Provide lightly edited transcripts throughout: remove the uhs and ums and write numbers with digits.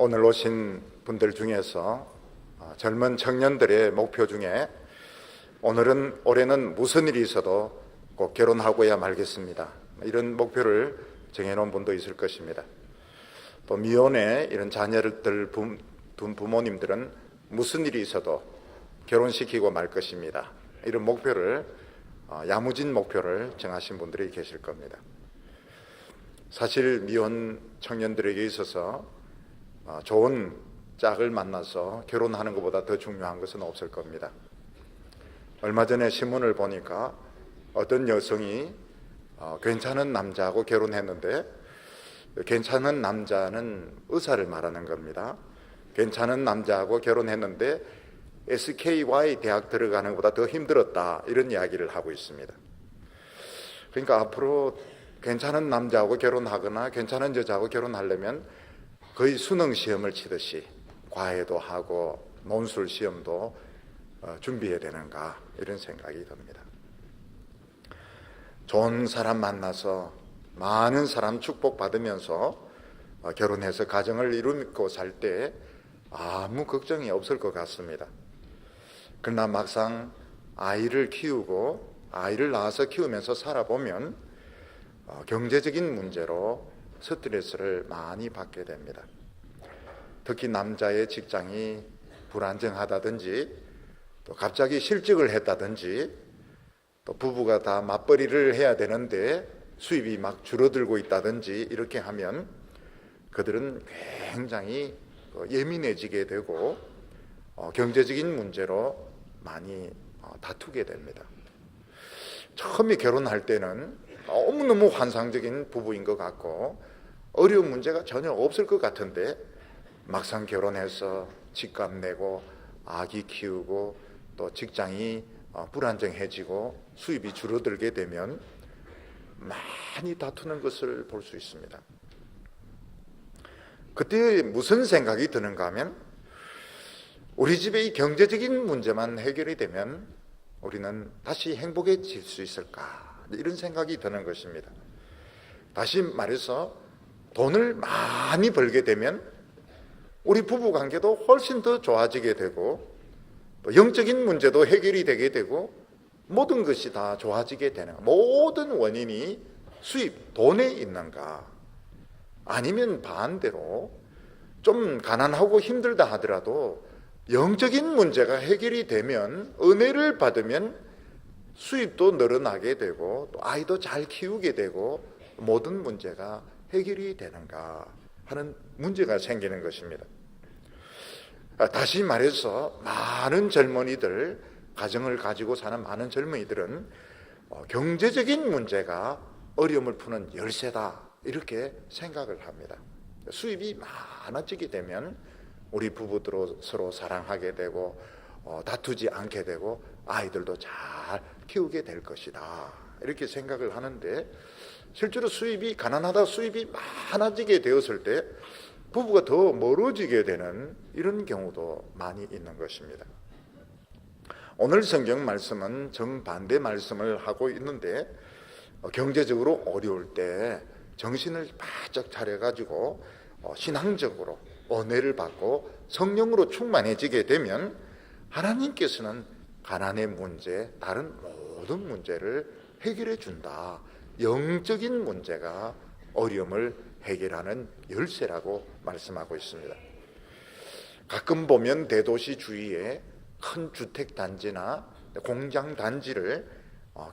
오늘 오신 분들 중에서 젊은 청년들의 목표 중에 올해는 무슨 일이 있어도 꼭 결혼하고야 말겠습니다, 이런 목표를 정해놓은 분도 있을 것입니다. 또 미혼에 이런 자녀를 둔 부모님들은 무슨 일이 있어도 결혼시키고 말 것입니다, 이런 목표를 야무진 목표를 정하신 분들이 계실 겁니다. 사실 미혼 청년들에게 있어서 좋은 짝을 만나서 결혼하는 것보다 더 중요한 것은 없을 겁니다. 얼마 전에 신문을 보니까 어떤 여성이 괜찮은 남자하고 결혼했는데, 괜찮은 남자는 의사를 말하는 겁니다. 괜찮은 남자하고 결혼했는데 SKY 대학 들어가는 것보다 더 힘들었다, 이런 이야기를 하고 있습니다. 그러니까 앞으로 괜찮은 남자하고 결혼하거나 괜찮은 여자하고 결혼하려면 거의 수능 시험을 치듯이 과외도 하고 논술 시험도 준비해야 되는가, 이런 생각이 듭니다. 좋은 사람 만나서 많은 사람 축복받으면서 결혼해서 가정을 이루고 살 때 아무 걱정이 없을 것 같습니다. 그러나 막상 아이를 낳아서 키우면서 살아보면 경제적인 문제로 스트레스를 많이 받게 됩니다. 특히 남자의 직장이 불안정하다든지, 또 갑자기 실직을 했다든지, 또 부부가 다 맞벌이를 해야 되는데 수입이 막 줄어들고 있다든지, 이렇게 하면 그들은 굉장히 예민해지게 되고 경제적인 문제로 많이 다투게 됩니다. 처음에 결혼할 때는 너무너무 환상적인 부부인 것 같고 어려운 문제가 전혀 없을 것 같은데, 막상 결혼해서 집값 내고 아기 키우고 또 직장이 불안정해지고 수입이 줄어들게 되면 많이 다투는 것을 볼 수 있습니다. 그때 무슨 생각이 드는가 하면, 우리 집의 이 경제적인 문제만 해결이 되면 우리는 다시 행복해질 수 있을까, 이런 생각이 드는 것입니다. 다시 말해서 돈을 많이 벌게 되면 우리 부부관계도 훨씬 더 좋아지게 되고, 또 영적인 문제도 해결이 되게 되고, 모든 것이 다 좋아지게 되는, 모든 원인이 수입, 돈에 있는가? 아니면 반대로 좀 가난하고 힘들다 하더라도 영적인 문제가 해결이 되면, 은혜를 받으면 수입도 늘어나게 되고 또 아이도 잘 키우게 되고 모든 문제가 해결이 되는가 하는 문제가 생기는 것입니다. 다시 말해서 많은 젊은이들, 가정을 가지고 사는 많은 젊은이들은 경제적인 문제가 어려움을 푸는 열쇠다, 이렇게 생각을 합니다. 수입이 많아지게 되면 우리 부부들로 서로 사랑하게 되고 다투지 않게 되고 아이들도 잘 키우게 될 것이다, 이렇게 생각을 하는데, 실제로 수입이 가난하다 수입이 많아지게 되었을 때 부부가 더 멀어지게 되는 이런 경우도 많이 있는 것입니다. 오늘 성경 말씀은 정반대 말씀을 하고 있는데, 경제적으로 어려울 때 정신을 바짝 차려가지고 신앙적으로 은혜를 받고 성령으로 충만해지게 되면 하나님께서는 가난의 문제, 다른 모든 문제를 해결해 준다. 영적인 문제가 어려움을 해결하는 열쇠라고 말씀하고 있습니다. 가끔 보면 대도시 주위에 큰 주택단지나 공장단지를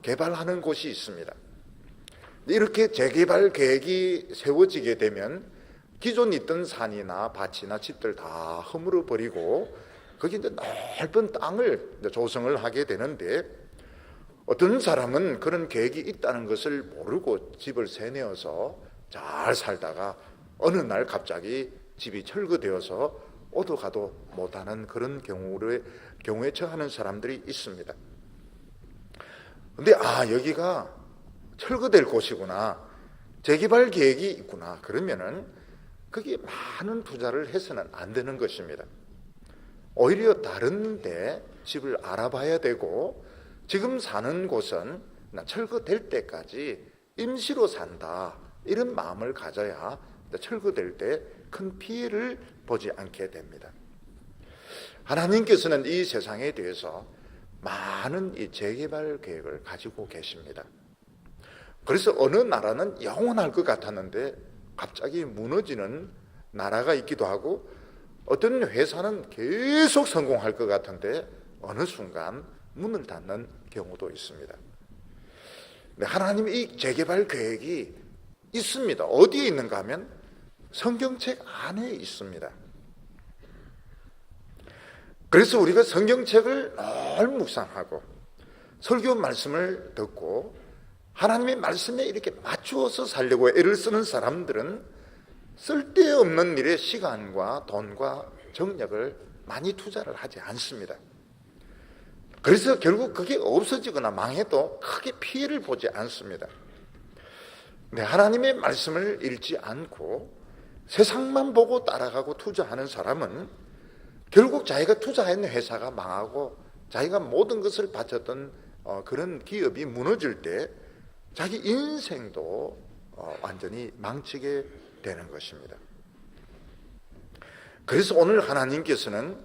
개발하는 곳이 있습니다. 이렇게 재개발 계획이 세워지게 되면 기존 있던 산이나 밭이나 집들 다 허물어 버리고 거기 이제 넓은 땅을 조성을 하게 되는데, 어떤 사람은 그런 계획이 있다는 것을 모르고 집을 세내어서 잘 살다가 어느 날 갑자기 집이 철거되어서 오도 가도 못하는 그런 경우에 처하는 사람들이 있습니다. 근데 여기가 철거될 곳이구나, 재개발 계획이 있구나, 그러면은 거기에 많은 투자를 해서는 안 되는 것입니다. 오히려 다른 데 집을 알아봐야 되고, 지금 사는 곳은 철거될 때까지 임시로 산다, 이런 마음을 가져야 철거될 때 큰 피해를 보지 않게 됩니다. 하나님께서는 이 세상에 대해서 많은 이 재개발 계획을 가지고 계십니다. 그래서 어느 나라는 영원할 것 같았는데 갑자기 무너지는 나라가 있기도 하고, 어떤 회사는 계속 성공할 것 같은데 어느 순간 문을 닫는 경우도 있습니다. 하나님의 이 재개발 계획이 있습니다. 어디에 있는가 하면 성경책 안에 있습니다. 그래서 우리가 성경책을 늘 묵상하고 설교 말씀을 듣고 하나님의 말씀에 이렇게 맞추어서 살려고 애를 쓰는 사람들은 쓸데없는 일에 시간과 돈과 정력을 많이 투자를 하지 않습니다. 그래서 결국 그게 없어지거나 망해도 크게 피해를 보지 않습니다. 하나님의 말씀을 읽지 않고 세상만 보고 따라가고 투자하는 사람은 결국 자기가 투자한 회사가 망하고 자기가 모든 것을 바쳤던 그런 기업이 무너질 때 자기 인생도 완전히 망치게 되는 것입니다. 그래서 오늘 하나님께서는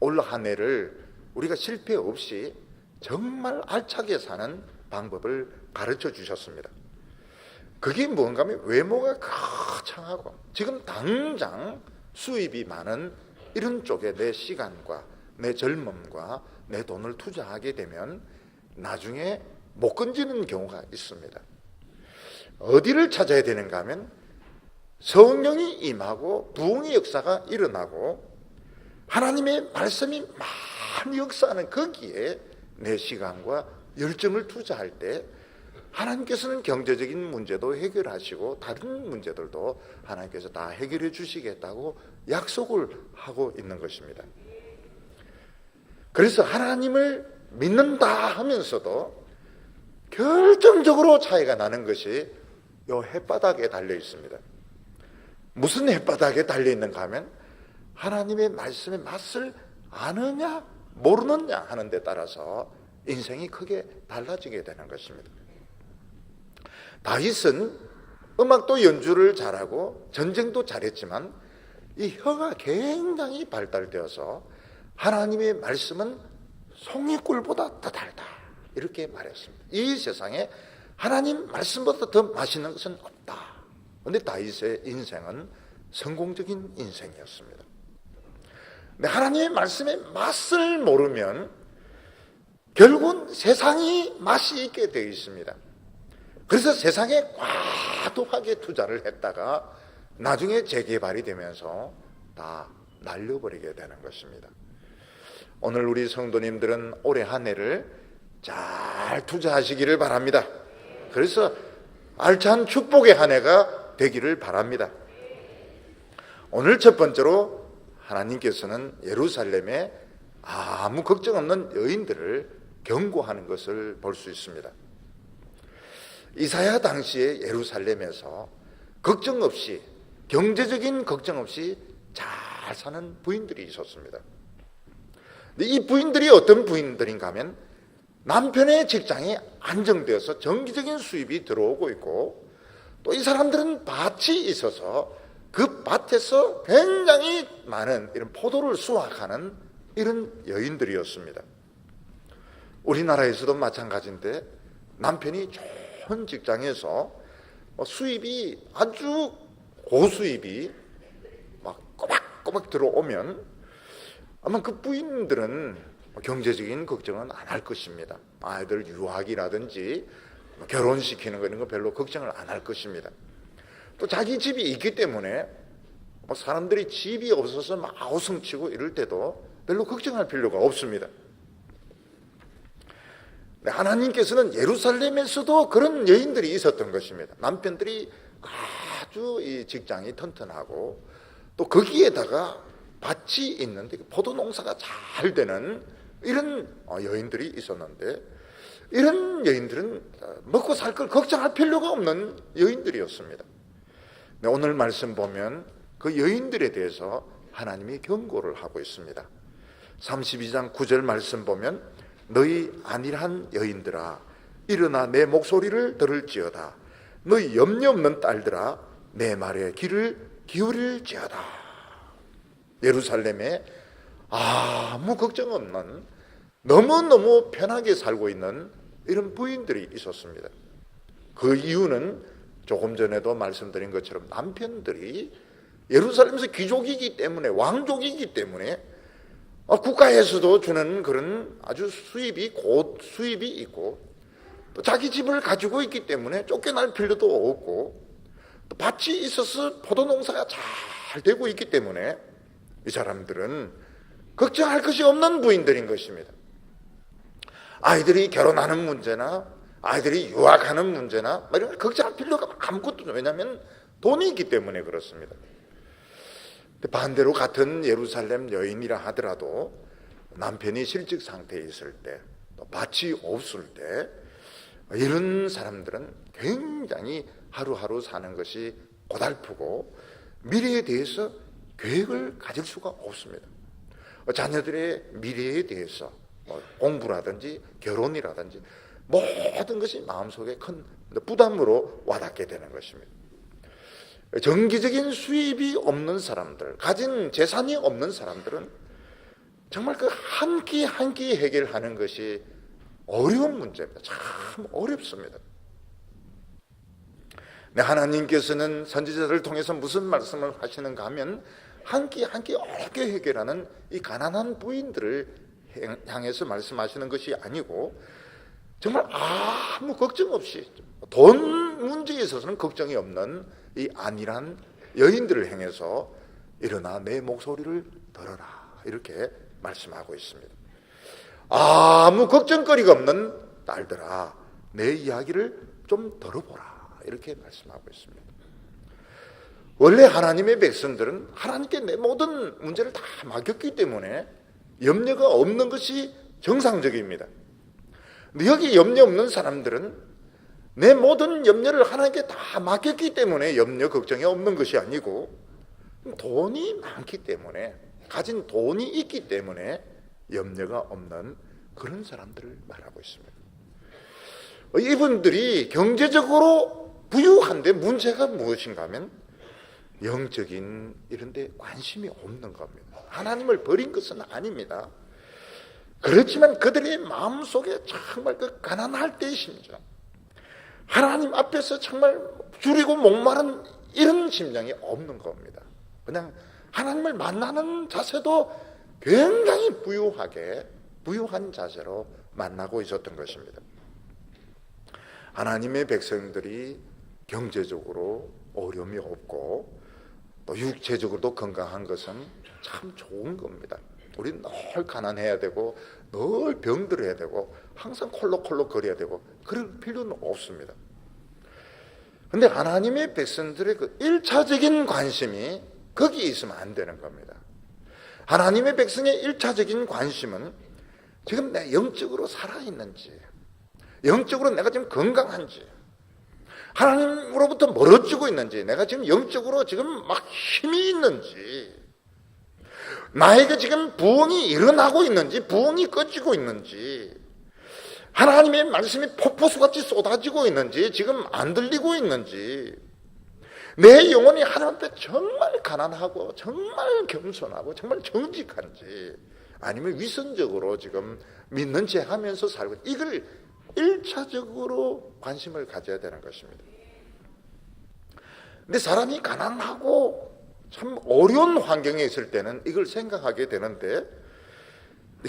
올 한 해를 우리가 실패 없이 정말 알차게 사는 방법을 가르쳐 주셨습니다. 그게 뭔가 하면 외모가 거창하고 지금 당장 수입이 많은 이런 쪽에 내 시간과 내 젊음과 내 돈을 투자하게 되면 나중에 못 건지는 경우가 있습니다. 어디를 찾아야 되는가 하면 성령이 임하고 부흥의 역사가 일어나고 하나님의 말씀이 많이 역사하는 거기에 내 시간과 열정을 투자할 때 하나님께서는 경제적인 문제도 해결하시고 다른 문제들도 하나님께서 다 해결해 주시겠다고 약속을 하고 있는 것입니다. 그래서 하나님을 믿는다 하면서도 결정적으로 차이가 나는 것이 이 햇바닥에 달려 있습니다. 무슨 햇바닥에 달려 있는가 하면 하나님의 말씀의 맛을 아느냐 모르느냐 하는 데 따라서 인생이 크게 달라지게 되는 것입니다. 다윗은 음악도 연주를 잘하고 전쟁도 잘했지만 이 혀가 굉장히 발달되어서 하나님의 말씀은 송이꿀보다 더 달다 이렇게 말했습니다. 이 세상에 하나님 말씀보다 더 맛있는 것은 없다. 그런데 다윗의 인생은 성공적인 인생이었습니다. 근데 하나님의 말씀의 맛을 모르면 결국은 세상이 맛이 있게 되어 있습니다. 그래서 세상에 과도하게 투자를 했다가 나중에 재개발이 되면서 다 날려버리게 되는 것입니다. 오늘 우리 성도님들은 올해 한 해를 잘 투자하시기를 바랍니다. 그래서 알찬 축복의 한 해가 되기를 바랍니다. 오늘 첫 번째로 하나님께서는 예루살렘에 아무 걱정 없는 여인들을 경고하는 것을 볼 수 있습니다. 이사야 당시에 예루살렘에서 걱정 없이 경제적인 걱정 없이 잘 사는 부인들이 있었습니다. 근데 이 부인들이 어떤 부인들인가 하면 남편의 직장이 안정되어서 정기적인 수입이 들어오고 있고 또 이 사람들은 밭이 있어서 그 밭에서 굉장히 많은 이런 포도를 수확하는 이런 여인들이었습니다. 우리나라에서도 마찬가지인데 남편이 좋은 직장에서 수입이 아주 고수입이 막 꼬박꼬박 들어오면 아마 그 부인들은 경제적인 걱정은 안 할 것입니다. 아이들 유학이라든지 결혼시키는 거 이런 거 별로 걱정을 안 할 것입니다. 또 자기 집이 있기 때문에 사람들이 집이 없어서 막 아우성치고 이럴 때도 별로 걱정할 필요가 없습니다. 하나님께서는 예루살렘에서도 그런 여인들이 있었던 것입니다. 남편들이 아주 이 직장이 튼튼하고 또 거기에다가 밭이 있는데 포도 농사가 잘 되는 이런 여인들이 있었는데 이런 여인들은 먹고 살 걸 걱정할 필요가 없는 여인들이었습니다. 오늘 말씀 보면 그 여인들에 대해서 하나님이 경고를 하고 있습니다. 32장 9절 말씀 보면 너희 안일한 여인들아 일어나 내 목소리를 들을지어다. 너희 염려 없는 딸들아 내 말에 귀를 기울일지어다. 예루살렘에 아무 걱정 없는, 너무너무 편하게 살고 있는 이런 부인들이 있었습니다. 그 이유는 조금 전에도 말씀드린 것처럼 남편들이 예루살렘에서 귀족이기 때문에, 왕족이기 때문에 국가에서도 주는 그런 아주 수입이 있고, 또 자기 집을 가지고 있기 때문에 쫓겨날 필요도 없고, 또 밭이 있어서 포도 농사가 잘 되고 있기 때문에 이 사람들은 걱정할 것이 없는 부인들인 것입니다. 아이들이 결혼하는 문제나 아이들이 유학하는 문제나 이런 걸 걱정할 필요가 아무것도 없어요. 왜냐하면 돈이 있기 때문에 그렇습니다. 반대로 같은 예루살렘 여인이라 하더라도 남편이 실직 상태에 있을 때, 또 밭이 없을 때, 이런 사람들은 굉장히 하루하루 사는 것이 고달프고 미래에 대해서 계획을 가질 수가 없습니다. 자녀들의 미래에 대해서 공부라든지 결혼이라든지 모든 것이 마음속에 큰 부담으로 와닿게 되는 것입니다. 정기적인 수입이 없는 사람들, 가진 재산이 없는 사람들은 정말 그 한 끼 한 끼 해결하는 것이 어려운 문제입니다. 참 어렵습니다. 하나님께서는 선지자들을 통해서 무슨 말씀을 하시는가 하면 한 끼 한 끼 어렵게 해결하는 이 가난한 부인들을 향해서 말씀하시는 것이 아니고, 정말 아무 걱정 없이 돈 문제에 있어서는 걱정이 없는 이 안일한 여인들을 향해서 일어나 내 목소리를 들어라, 이렇게 말씀하고 있습니다. 아무 걱정거리가 없는 딸들아, 내 이야기를 좀 들어보라, 이렇게 말씀하고 있습니다. 원래 하나님의 백성들은 하나님께 내 모든 문제를 다 맡겼기 때문에 염려가 없는 것이 정상적입니다. 근데 여기 염려 없는 사람들은 내 모든 염려를 하나님께 다 맡겼기 때문에 염려 걱정이 없는 것이 아니고, 돈이 많기 때문에, 가진 돈이 있기 때문에 염려가 없는 그런 사람들을 말하고 있습니다. 이분들이 경제적으로 부유한데 문제가 무엇인가 하면 영적인 이런 데 관심이 없는 겁니다. 하나님을 버린 것은 아닙니다. 그렇지만 그들의 마음속에 정말 그 가난할 때의 심정, 하나님 앞에서 정말 줄이고 목마른 이런 심정이 없는 겁니다. 그냥 하나님을 만나는 자세도 굉장히 부유한 자세로 만나고 있었던 것입니다. 하나님의 백성들이 경제적으로 어려움이 없고 또 육체적으로도 건강한 것은 참 좋은 겁니다. 우리는 늘 가난해야 되고 늘 병들어야 되고 항상 콜록콜록 거려야 되고 그럴 필요는 없습니다. 그런데 하나님의 백성들의 그 1차적인 관심이 거기에 있으면 안 되는 겁니다. 하나님의 백성의 1차적인 관심은 지금 내 영적으로 살아있는지, 영적으로 내가 지금 건강한지, 하나님으로부터 멀어지고 있는지, 내가 지금 영적으로 지금 막 힘이 있는지, 나에게 지금 부흥이 일어나고 있는지, 부흥이 꺼지고 있는지, 하나님의 말씀이 폭포수같이 쏟아지고 있는지, 지금 안 들리고 있는지, 내 영혼이 하나님 앞에 정말 가난하고 정말 겸손하고 정말 정직한지, 아니면 위선적으로 지금 믿는 체 하면서 살고, 이걸 1차적으로 관심을 가져야 되는 것입니다. 근데 사람이 가난하고 참 어려운 환경에 있을 때는 이걸 생각하게 되는데,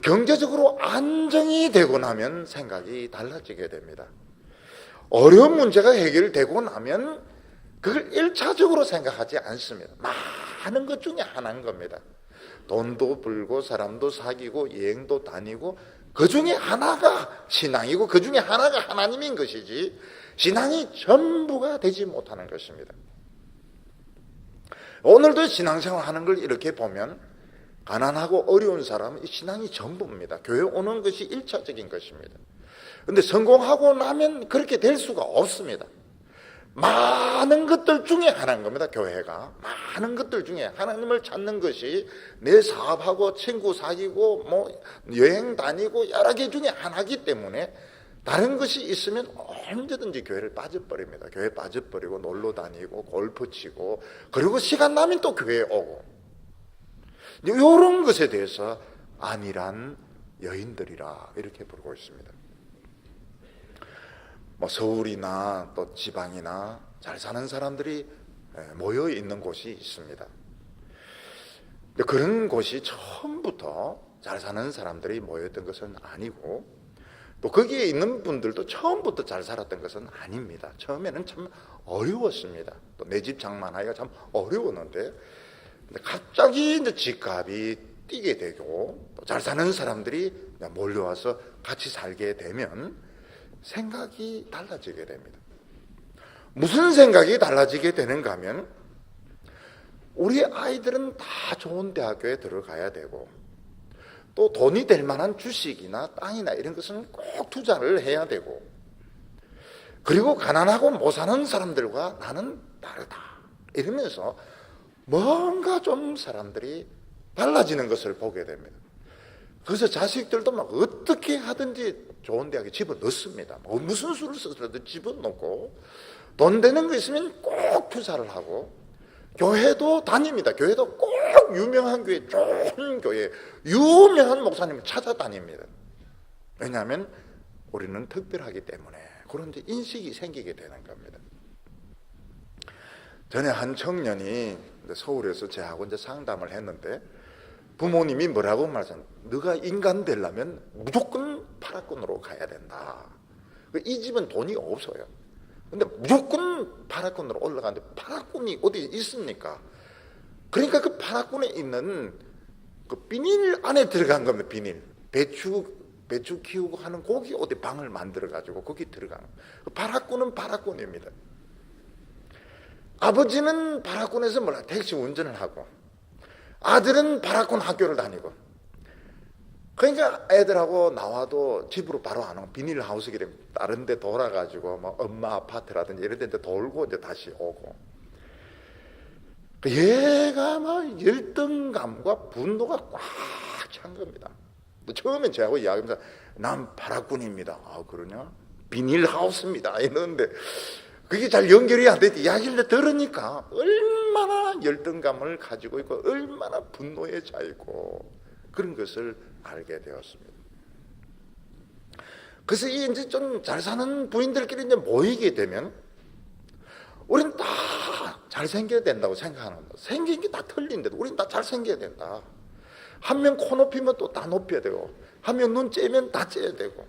경제적으로 안정이 되고 나면 생각이 달라지게 됩니다. 어려운 문제가 해결되고 나면 그걸 1차적으로 생각하지 않습니다. 많은 것 중에 하나인 겁니다. 돈도 벌고 사람도 사귀고 여행도 다니고 그 중에 하나가 신앙이고 그 중에 하나가 하나님인 것이지, 신앙이 전부가 되지 못하는 것입니다. 오늘도 신앙생활 하는 걸 이렇게 보면 가난하고 어려운 사람은 신앙이 전부입니다. 교회 오는 것이 1차적인 것입니다. 그런데 성공하고 나면 그렇게 될 수가 없습니다. 많은 것들 중에 하나인 겁니다. 교회가 많은 것들 중에 하나님을 찾는 것이 내 사업하고 친구 사귀고 뭐 여행 다니고 여러 개 중에 하나이기 때문에 다른 것이 있으면 언제든지 교회를 빠져버립니다. 교회 빠져버리고 놀러 다니고 골프 치고 그리고 시간 나면 또 교회에 오고 이런 것에 대해서 안일한 여인들이라 이렇게 부르고 있습니다. 뭐 서울이나 또 지방이나 잘 사는 사람들이 모여 있는 곳이 있습니다. 그런 곳이 처음부터 잘 사는 사람들이 모였던 것은 아니고 또 거기에 있는 분들도 처음부터 잘 살았던 것은 아닙니다. 처음에는 참 어려웠습니다. 또 내 집 장만하기가 참 어려웠는데 갑자기 이제 집값이 뛰게 되고 또 잘 사는 사람들이 몰려와서 같이 살게 되면 생각이 달라지게 됩니다. 무슨 생각이 달라지게 되는가 하면 우리 아이들은 다 좋은 대학교에 들어가야 되고 또 돈이 될 만한 주식이나 땅이나 이런 것은 꼭 투자를 해야 되고 그리고 가난하고 못 사는 사람들과 나는 다르다 이러면서 뭔가 좀 사람들이 달라지는 것을 보게 됩니다. 그래서 자식들도 막 어떻게 하든지 좋은 대학에 집어넣습니다. 무슨 수를 써서라도 집어넣고 돈 되는 거 있으면 꼭 투자를 하고 교회도 다닙니다. 교회도 꼭 유명한 교회, 좋은 교회, 유명한 목사님을 찾아다닙니다. 왜냐하면 우리는 특별하기 때문에 그런 인식이 생기게 되는 겁니다. 전에 한 청년이 서울에서 저하고 이제 상담을 했는데 부모님이 뭐라고 말하잖아요. 너가 인간 되려면 무조건 파라군으로 가야 된다. 이 집은 돈이 없어요. 근데 무조건 파라군으로 올라가는데 파라군이 어디 있습니까? 그러니까 그 파라군에 있는 그 비닐 안에 들어간 겁니다. 비닐. 배추 키우고 하는 거기 어디 방을 만들어 가지고 거기 들어가는. 파라군은 파라군입니다. 아버지는 파라군에서 몰라 택시 운전을 하고 아들은 파라군 학교를 다니고 그러니까 애들하고 나와도 집으로 바로 안 오고 비닐하우스기 때문에 다른 데 돌아가지고 뭐 엄마 아파트라든지 이런 데 돌고 이제 다시 오고 얘가 막 열등감과 분노가 꽉 찬 겁니다. 처음엔 저하고 이야기하면서 난 파라군입니다. 아 그러냐? 비닐하우스입니다. 이러는데 그게 잘 연결이 안 되지. 이야기를 들으니까 얼마나 열등감을 가지고 있고 얼마나 분노에 차있고 그런 것을 알게 되었습니다. 그래서 이제 좀 잘 사는 부인들끼리 이제 모이게 되면 우리는 다 잘생겨야 된다고 생각하는 거예요. 생긴 게 다 틀린데도 우리는 다 잘생겨야 된다. 한 명 코 높이면 또 다 높여야 되고 한 명 눈 째면 다 째야 되고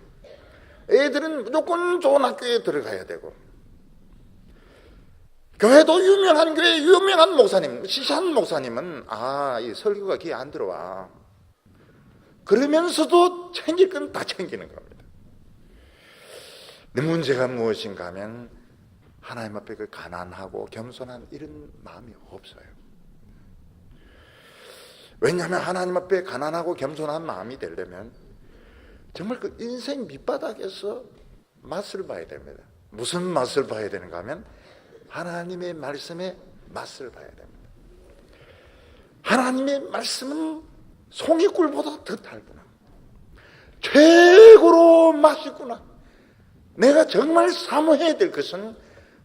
애들은 무조건 좋은 학교에 들어가야 되고 교회도 유명한 교회 유명한 목사님 시시한 목사님은 이 설교가 귀에 안 들어와 그러면서도 챙길 건 다 챙기는 겁니다. 근데 문제가 무엇인가 하면 하나님 앞에 그 가난하고 겸손한 이런 마음이 없어요. 왜냐하면 하나님 앞에 가난하고 겸손한 마음이 되려면 정말 그 인생 밑바닥에서 맛을 봐야 됩니다. 무슨 맛을 봐야 되는가 하면 하나님의 말씀에 맛을 봐야 됩니다. 하나님의 말씀은 송이꿀보다 더 달구나. 최고로 맛있구나. 내가 정말 사모해야 될 것은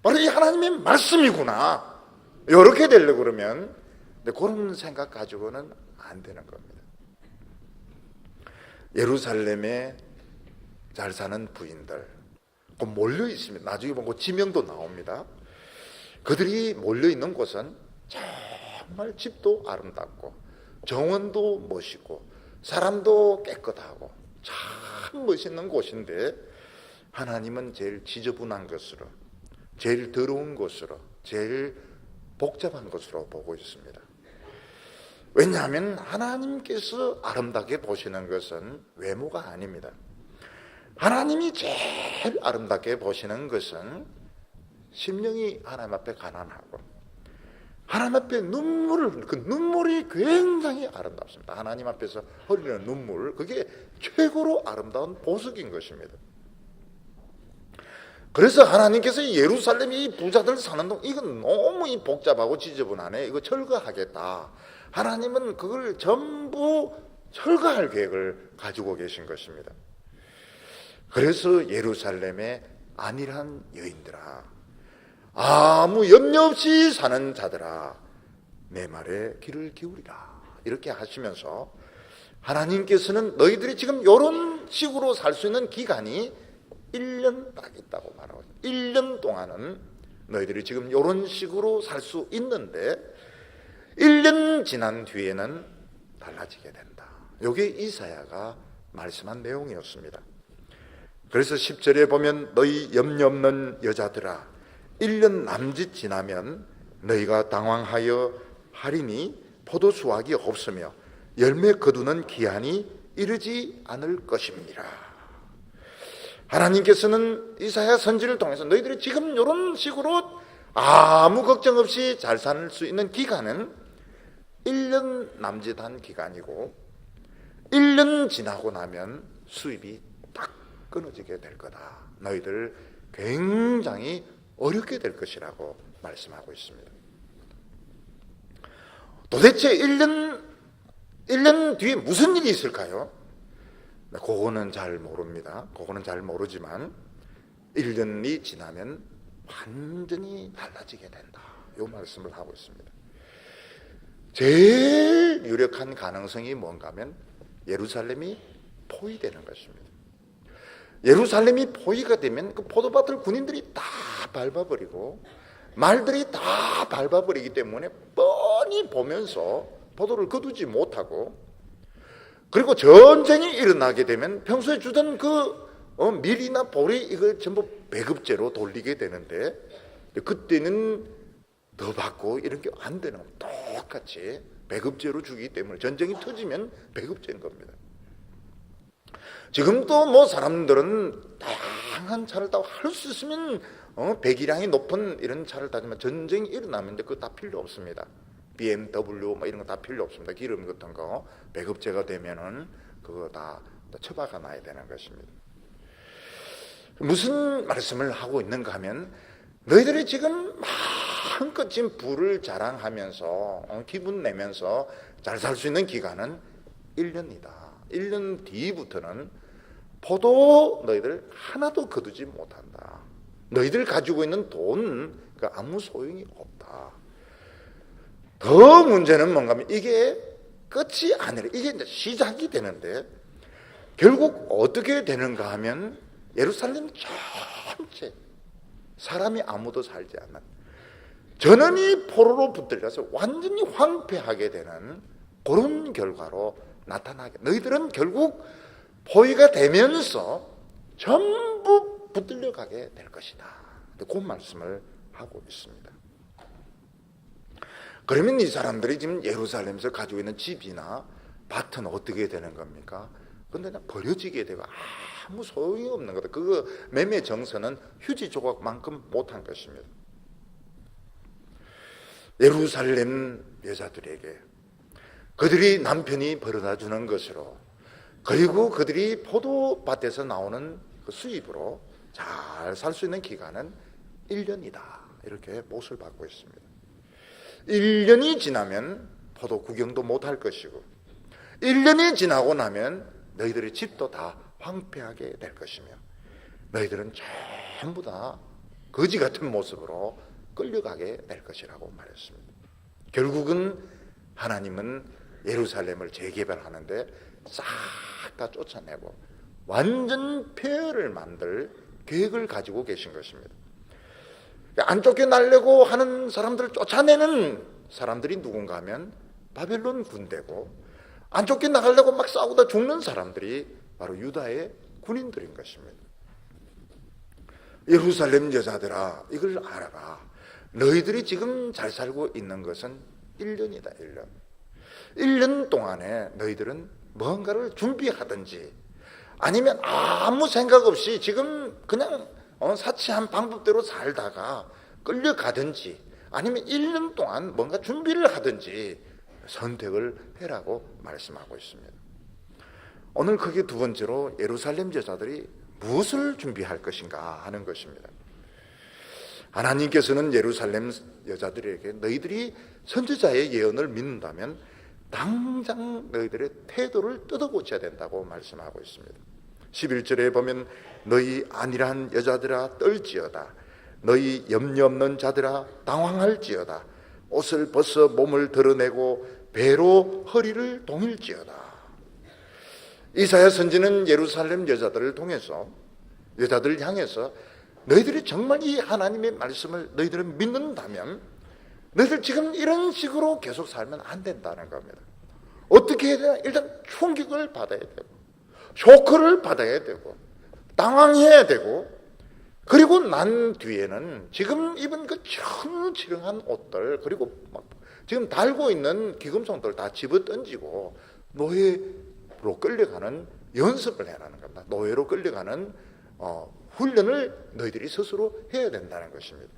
바로 이 하나님의 말씀이구나. 이렇게 되려고 그러면 그런 생각 가지고는 안 되는 겁니다. 예루살렘에 잘 사는 부인들 몰려 있습니다. 나중에 보면 지명도 나옵니다. 그들이 몰려 있는 곳은 정말 집도 아름답고 정원도 멋있고 사람도 깨끗하고 참 멋있는 곳인데 하나님은 제일 지저분한 것으로 제일 더러운 것으로 제일 복잡한 것으로 보고 있습니다. 왜냐하면 하나님께서 아름답게 보시는 것은 외모가 아닙니다. 하나님이 제일 아름답게 보시는 것은 심령이 하나님 앞에 가난하고 하나님 앞에 그 눈물이 굉장히 아름답습니다. 하나님 앞에서 흘리는 눈물 그게 최고로 아름다운 보석인 것입니다. 그래서 하나님께서 예루살렘이 이 부자들 사는 동 이건 너무 복잡하고 지저분하네. 이거 철거하겠다. 하나님은 그걸 전부 철거할 계획을 가지고 계신 것입니다. 그래서 예루살렘의 안일한 여인들아, 아무 염려 없이 사는 자들아, 내 말에 귀를 기울이라, 이렇게 하시면서 하나님께서는 너희들이 지금 이런 식으로 살 수 있는 기간이 1년 딱 있다고 말하고, 1년 동안은 너희들이 지금 이런 식으로 살 수 있는데 1년 지난 뒤에는 달라지게 된다. 이게 이사야가 말씀한 내용이었습니다. 그래서 10절에 보면 너희 염려 없는 여자들아, 1년 남짓 지나면 너희가 당황하여 하리니 포도 수확이 없으며 열매 거두는 기한이 이르지 않을 것입니다. 하나님께서는 이사야 선지를 통해서 너희들이 지금 이런 식으로 아무 걱정 없이 잘 살 수 있는 기간은 1년 남짓한 기간이고 1년 지나고 나면 수입이 딱 끊어지게 될 거다. 너희들 굉장히 어렵게 될 것이라고 말씀하고 있습니다. 도대체 1년 뒤에 무슨 일이 있을까요? 그거는 잘 모릅니다. 그거는 잘 모르지만 1년이 지나면 완전히 달라지게 된다. 이 말씀을 하고 있습니다. 제일 유력한 가능성이 뭔가 하면 예루살렘이 포위되는 것입니다. 예루살렘이 포위가 되면 그 포도밭을 군인들이 다 밟아버리고 말들이 다 밟아버리기 때문에 뻔히 보면서 포도를 거두지 못하고, 그리고 전쟁이 일어나게 되면 평소에 주던 그 밀이나 보리 이걸 전부 배급제로 돌리게 되는데, 그때는 더 받고 이런 게 안 되는 겁니다. 똑같이 배급제로 주기 때문에 전쟁이 터지면 배급제인 겁니다. 지금도 뭐 사람들은 다양한 차를 타고 할 수 있으면 배기량이 높은 이런 차를 타지만 전쟁이 일어나면 그거 다 필요 없습니다. BMW 뭐 이런 거 다 필요 없습니다. 기름 같은 거 배급제가 되면은 그거 다 처박아 놔야 되는 것입니다. 무슨 말씀을 하고 있는가 하면 너희들이 지금 마음껏 지금 부를 자랑하면서 기분 내면서 잘 살 수 있는 기간은 1년이다. 1년 뒤부터는 포도 너희들 하나도 거두지 못한다. 너희들 가지고 있는 돈 아무 소용이 없다. 더 문제는 뭔가 하면 이게 끝이 아니라 이게 이제 시작이 되는데 결국 어떻게 되는가 하면 예루살렘 전체 사람이 아무도 살지 않는 전원이 포로로 붙들려서 완전히 황폐하게 되는 그런 결과로 나타나게, 너희들은 결국 포위가 되면서 전부 붙들려 가게 될 것이다. 그 말씀을 하고 있습니다. 그러면 이 사람들이 지금 예루살렘에서 가지고 있는 집이나 밭은 어떻게 되는 겁니까? 근데 그냥 버려지게 되고 아무 소용이 없는 거다. 그 매매 정서는 휴지 조각만큼 못한 것입니다. 예루살렘 여자들에게 그들이 남편이 벌어다 주는 것으로, 그리고 그들이 포도밭에서 나오는 그 수입으로 잘 살 수 있는 기간은 1년이다. 이렇게 못을 받고 있습니다. 1년이 지나면 포도 구경도 못할 것이고 1년이 지나고 나면 너희들의 집도 다 황폐하게 될 것이며 너희들은 전부 다 거지 같은 모습으로 끌려가게 될 것이라고 말했습니다. 결국은 하나님은 예루살렘을 재개발하는데 싹 다 쫓아내고 완전 폐허를 만들 계획을 가지고 계신 것입니다. 안 쫓겨나려고 하는 사람들을 쫓아내는 사람들이 누군가 하면 바벨론 군대고, 안 쫓겨나가려고 막 싸우다 죽는 사람들이 바로 유다의 군인들인 것입니다. 예루살렘 여자들아, 이걸 알아라. 너희들이 지금 잘 살고 있는 것은 1년이다. 1년. 1년 동안에 너희들은 뭔가를 준비하든지 아니면 아무 생각 없이 지금 그냥 사치한 방법대로 살다가 끌려가든지 아니면 1년 동안 뭔가 준비를 하든지 선택을 해라고 말씀하고 있습니다. 오늘 그게 두 번째로 예루살렘 여자들이 무엇을 준비할 것인가 하는 것입니다. 하나님께서는 예루살렘 여자들에게 너희들이 선지자의 예언을 믿는다면 당장 너희들의 태도를 뜯어고쳐야 된다고 말씀하고 있습니다. 11절에 보면 너희 안일한 여자들아 떨지어다. 너희 염려 없는 자들아 당황할지어다. 옷을 벗어 몸을 드러내고 배로 허리를 동일지어다. 이사야 선지는 예루살렘 여자들을 통해서, 여자들을 향해서 너희들이 정말 이 하나님의 말씀을 너희들은 믿는다면 너희들 지금 이런 식으로 계속 살면 안 된다는 겁니다. 어떻게 해야 되나? 일단 충격을 받아야 되고, 쇼크를 받아야 되고, 당황해야 되고, 그리고 난 뒤에는 지금 입은 그 천칠렁한 옷들, 그리고 막 지금 달고 있는 기금송들 다 집어 던지고 노예로 끌려가는 연습을 해라는 겁니다. 노예로 끌려가는 훈련을 너희들이 스스로 해야 된다는 것입니다.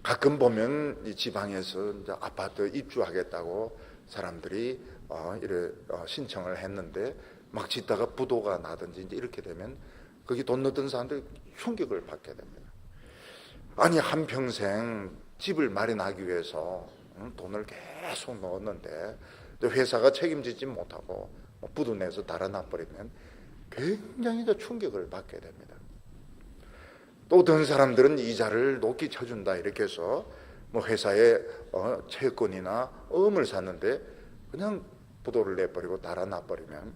가끔 보면 이 지방에서 이제 아파트 입주하겠다고 사람들이 신청을 했는데 막 짓다가 부도가 나든지 이제 이렇게 되면 거기 돈 넣던 사람들이 충격을 받게 됩니다. 아니 한평생 집을 마련하기 위해서 돈을 계속 넣었는데 회사가 책임지지 못하고 부도 내서 달아나 버리면 굉장히 충격을 받게 됩니다. 또 어떤 사람들은 이자를 높게 쳐준다 이렇게 해서 뭐 회사에 채권이나 어음을 샀는데 그냥 부도를 내버리고 달아나 버리면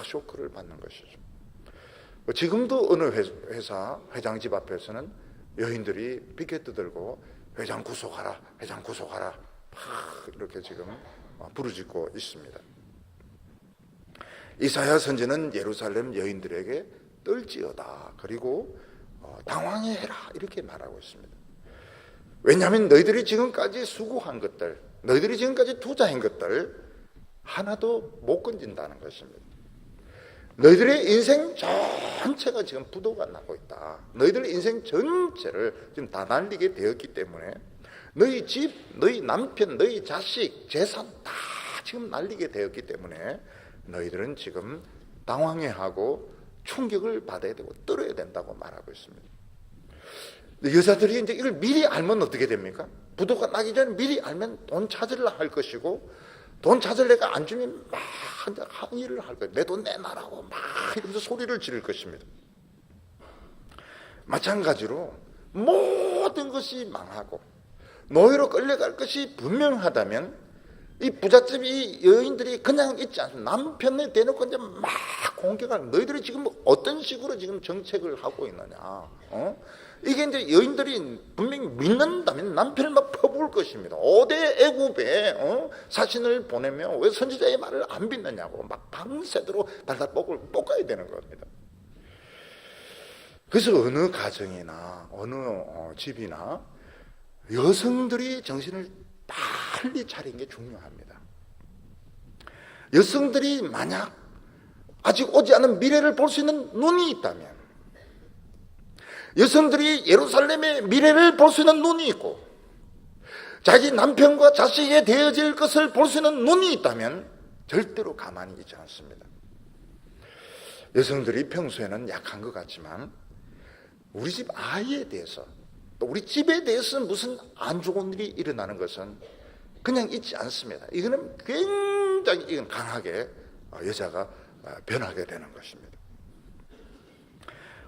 쇼크를 받는 것이죠. 지금도 어느 회사 회장 집 앞에서는 여인들이 피켓트 들고 회장 구속하라, 회장 구속하라 이렇게 지금 부르짖고 있습니다. 이사야 선지는 예루살렘 여인들에게 떨지어다, 그리고 당황해라 이렇게 말하고 있습니다. 왜냐하면 너희들이 지금까지 수고한 것들, 너희들이 지금까지 투자한 것들 하나도 못 건진다는 것입니다. 너희들의 인생 전체가 지금 부도가 나고 있다. 너희들의 인생 전체를 지금 다 날리게 되었기 때문에 너희 집, 너희 남편, 너희 자식, 재산 다 지금 날리게 되었기 때문에 너희들은 지금 당황해하고 충격을 받아야 되고 떨어야 된다고 말하고 있습니다. 여자들이 이제 이걸 미리 알면 어떻게 됩니까? 부도가 나기 전에 미리 알면 돈 찾으려 할 것이고, 돈 찾으려가 안 주면 막 항의를 할 거예요. 내 돈 내놔라고 막 이러면서 소리를 지를 것입니다. 마찬가지로 모든 것이 망하고 노예로 끌려갈 것이 분명하다면 이 부잣집 이 여인들이 그냥 있지 않습니다. 남편을 대놓고 이제 막 공격하는, 너희들이 지금 어떤 식으로 지금 정책을 하고 있느냐, 이게 이제 여인들이 분명히 믿는다면 남편을 막 퍼부을 것입니다. 5대 애굽에 사신을 보내면 왜 선지자의 말을 안 믿느냐고 막 밤새도록 달달 볶아야 되는 겁니다. 그래서 어느 가정이나 어느 집이나 여성들이 정신을 빨리 차리는 게 중요합니다. 여성들이 만약 아직 오지 않은 미래를 볼 수 있는 눈이 있다면, 여성들이 예루살렘의 미래를 볼 수 있는 눈이 있고 자기 남편과 자식에 되어질 것을 볼 수 있는 눈이 있다면 절대로 가만히 있지 않습니다. 여성들이 평소에는 약한 것 같지만 우리 집 아이에 대해서, 또 우리 집에 대해서 무슨 안 좋은 일이 일어나는 것은 그냥 있지 않습니다. 이거는 굉장히 이건 강하게 여자가 변하게 되는 것입니다.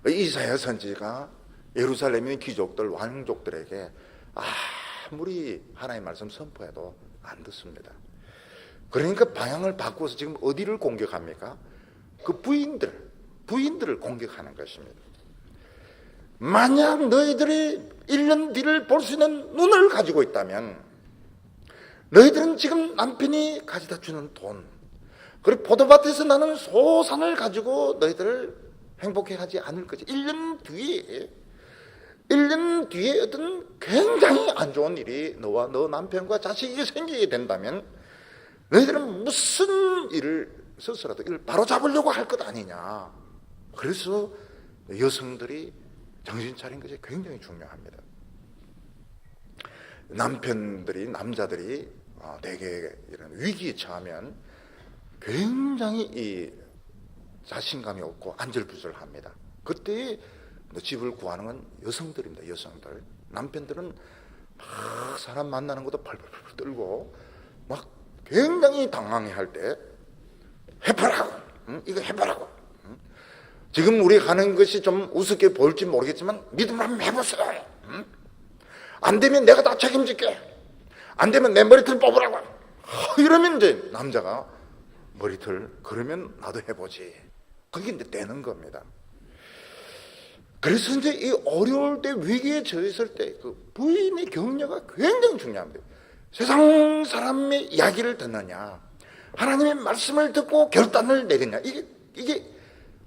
이사야 선지가 예루살렘의 귀족들, 왕족들에게 아무리 하나님의 말씀 선포해도 안 듣습니다. 그러니까 방향을 바꾸어서 지금 어디를 공격합니까? 그 부인들을 공격하는 것입니다. 만약 너희들이 1년 뒤를 볼 수 있는 눈을 가지고 있다면 너희들은 지금 남편이 가져다 주는 돈, 그리고 포도밭에서 나는 소산을 가지고 너희들을 행복해 하지 않을 것이 1년 뒤에 어떤 굉장히 안 좋은 일이 너와 너 남편과 자식이 생기게 된다면 너희들은 무슨 일을 써서라도 이를 바로잡으려고 할 것 아니냐. 그래서 여성들이 정신 차린 것이 굉장히 중요합니다. 남자들이 대개 이런 위기에 처하면 굉장히 이 자신감이 없고 안절부절합니다. 그때 집을 구하는 건 여성들입니다. 여성들. 남편들은 막 사람 만나는 것도 펄펄 떨고 막 굉장히 당황해할 때 해파라고 응? 이거 해보라고. 응? 지금 우리 하는 것이 좀 우습게 보일지 모르겠지만 믿음으로 한번 해보세요. 응? 안 되면 내가 다 책임질게. 안 되면 내 머리털 뽑으라고. 이러면 이제 남자가 머리털, 그러면 나도 해보지. 그게 이제 되는 겁니다. 그래서 이제 이 어려울 때, 위기에 처했을 때 그 부인의 격려가 굉장히 중요합니다. 세상 사람의 이야기를 듣느냐, 하나님의 말씀을 듣고 결단을 내리냐, 이게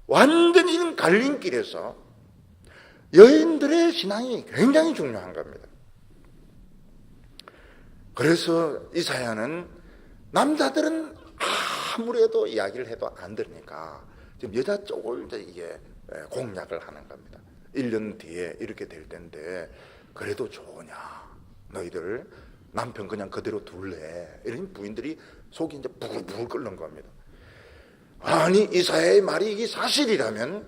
완전히 갈림길에서 여인들의 신앙이 굉장히 중요한 겁니다. 그래서 이사야는 남자들은 아무래도 이야기를 해도 안 들으니까 지금 여자 쪽을 이제 이게 공략을 하는 겁니다. 1년 뒤에 이렇게 될 텐데 그래도 좋으냐, 너희들 남편 그냥 그대로 둘래, 이런 부인들이 속이 이제 부글부글 끓는 겁니다. 아니, 이사야의 말이 이게 사실이라면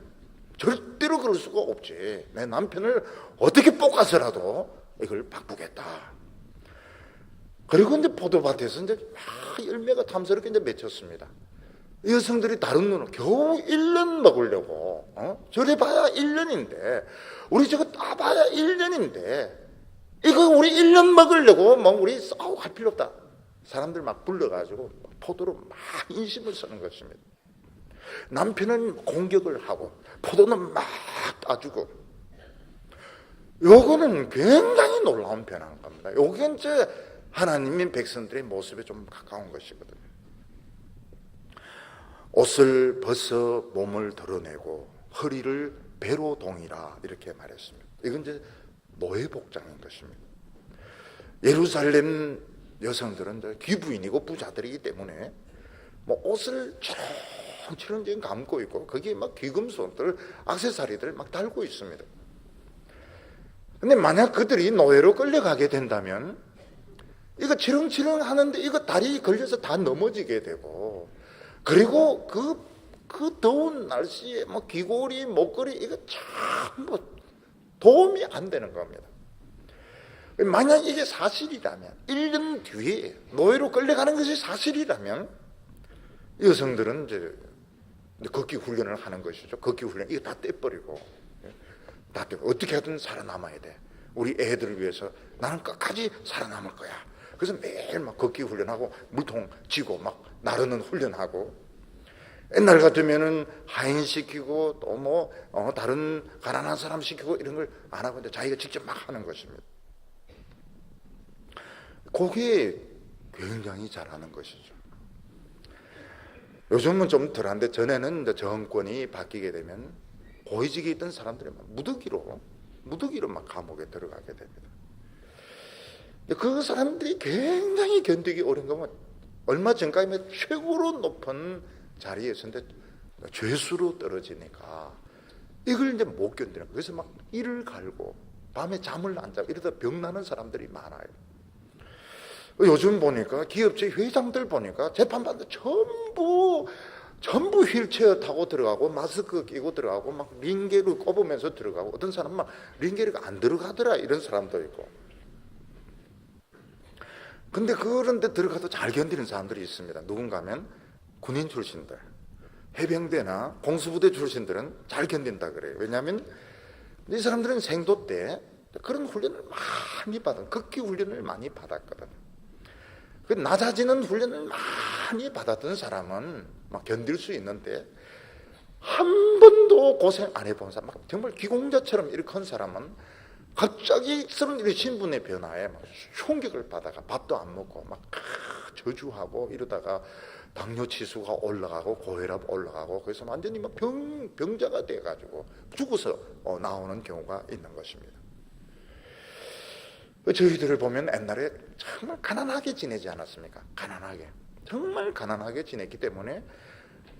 절대로 그럴 수가 없지. 내 남편을 어떻게 볶아서라도 이걸 바꾸겠다. 그리고 이제 포도밭에서 이제 열매가 탐스럽게 이제 맺혔습니다. 여성들이 다른 눈으로 겨우 1년 먹으려고, 저래 봐야 1년인데, 우리 저거 따봐야 1년인데, 이거 우리 1년 먹으려고 뭐 우리 싸우고 할 필요 없다. 사람들 막 불러가지고 포도로 막 인심을 쓰는 것입니다. 남편은 공격을 하고 포도는 막 따주고, 요거는 굉장히 놀라운 변화인 겁니다. 요게 이제 하나님의 백성들의 모습에 좀 가까운 것이거든요. 옷을 벗어 몸을 드러내고 허리를 배로 동이라, 이렇게 말했습니다. 이건 이제 노예 복장인 것입니다. 예루살렘 여성들은 귀부인이고 부자들이기 때문에 뭐 옷을 치렁치렁 감고 있고 거기에 막 귀금속들, 액세서리들 막 달고 있습니다. 근데 만약 그들이 노예로 끌려가게 된다면 이거 치렁치렁 하는데 이거 다리 걸려서 다 넘어지게 되고, 그리고 그 더운 날씨에 뭐 귀걸이, 목걸이, 이거 전부 도움이 안 되는 겁니다. 만약 이게 사실이라면, 1년 뒤에 노예로 끌려가는 것이 사실이라면, 여성들은 이제 걷기 훈련을 하는 것이죠. 걷기 훈련, 이거 다 떼버리고, 어떻게 하든 살아남아야 돼. 우리 애들을 위해서 나는 끝까지 살아남을 거야. 그래서 매일 막 걷기 훈련하고 물통 쥐고 막 나르는 훈련하고, 옛날 같으면은 하인시키고 또 뭐 다른 가난한 사람 시키고 이런 걸 안 하고 이제 자기가 직접 막 하는 것입니다. 그게 굉장히 잘하는 것이죠. 요즘은 좀 덜한데, 전에는 이제 정권이 바뀌게 되면 고위직에 있던 사람들이 막 무더기로 막 감옥에 들어가게 됩니다. 그 사람들이 굉장히 견디기 어려운 거면, 얼마 전까지 최고로 높은 자리에 있었는데 죄수로 떨어지니까 이걸 이제 못 견디는 거예요. 그래서 막 이를 갈고 밤에 잠을 안 자고 이러다 병나는 사람들이 많아요. 요즘 보니까 기업체 회장들 보니까 재판받는데 전부 휠체어 타고 들어가고 마스크 끼고 들어가고 막 링게를 꼽으면서 들어가고, 어떤 사람은 막 링게가 안 들어가더라, 이런 사람도 있고. 근데 그런 데 들어가도 잘 견디는 사람들이 있습니다. 누군가 하면 군인 출신들, 해병대나 공수부대 출신들은 잘 견딘다 그래요. 왜냐하면 이 사람들은 생도 때 그런 훈련을 많이 극기 훈련을 많이 받았거든. 그 낮아지는 훈련을 많이 받았던 사람은 막 견딜 수 있는데, 한 번도 고생 안 해본 사람, 막 정말 기공자처럼 이렇게 한 사람은 갑자기 서른 신분의 변화에 막 충격을 받아가 밥도 안 먹고 막 저주하고 이러다가 당뇨 치수가 올라가고 고혈압 올라가고, 그래서 완전히 막 병자가 돼가지고 죽어서 나오는 경우가 있는 것입니다. 저희들을 보면 옛날에 정말 가난하게 지내지 않았습니까? 가난하게, 정말 가난하게 지냈기 때문에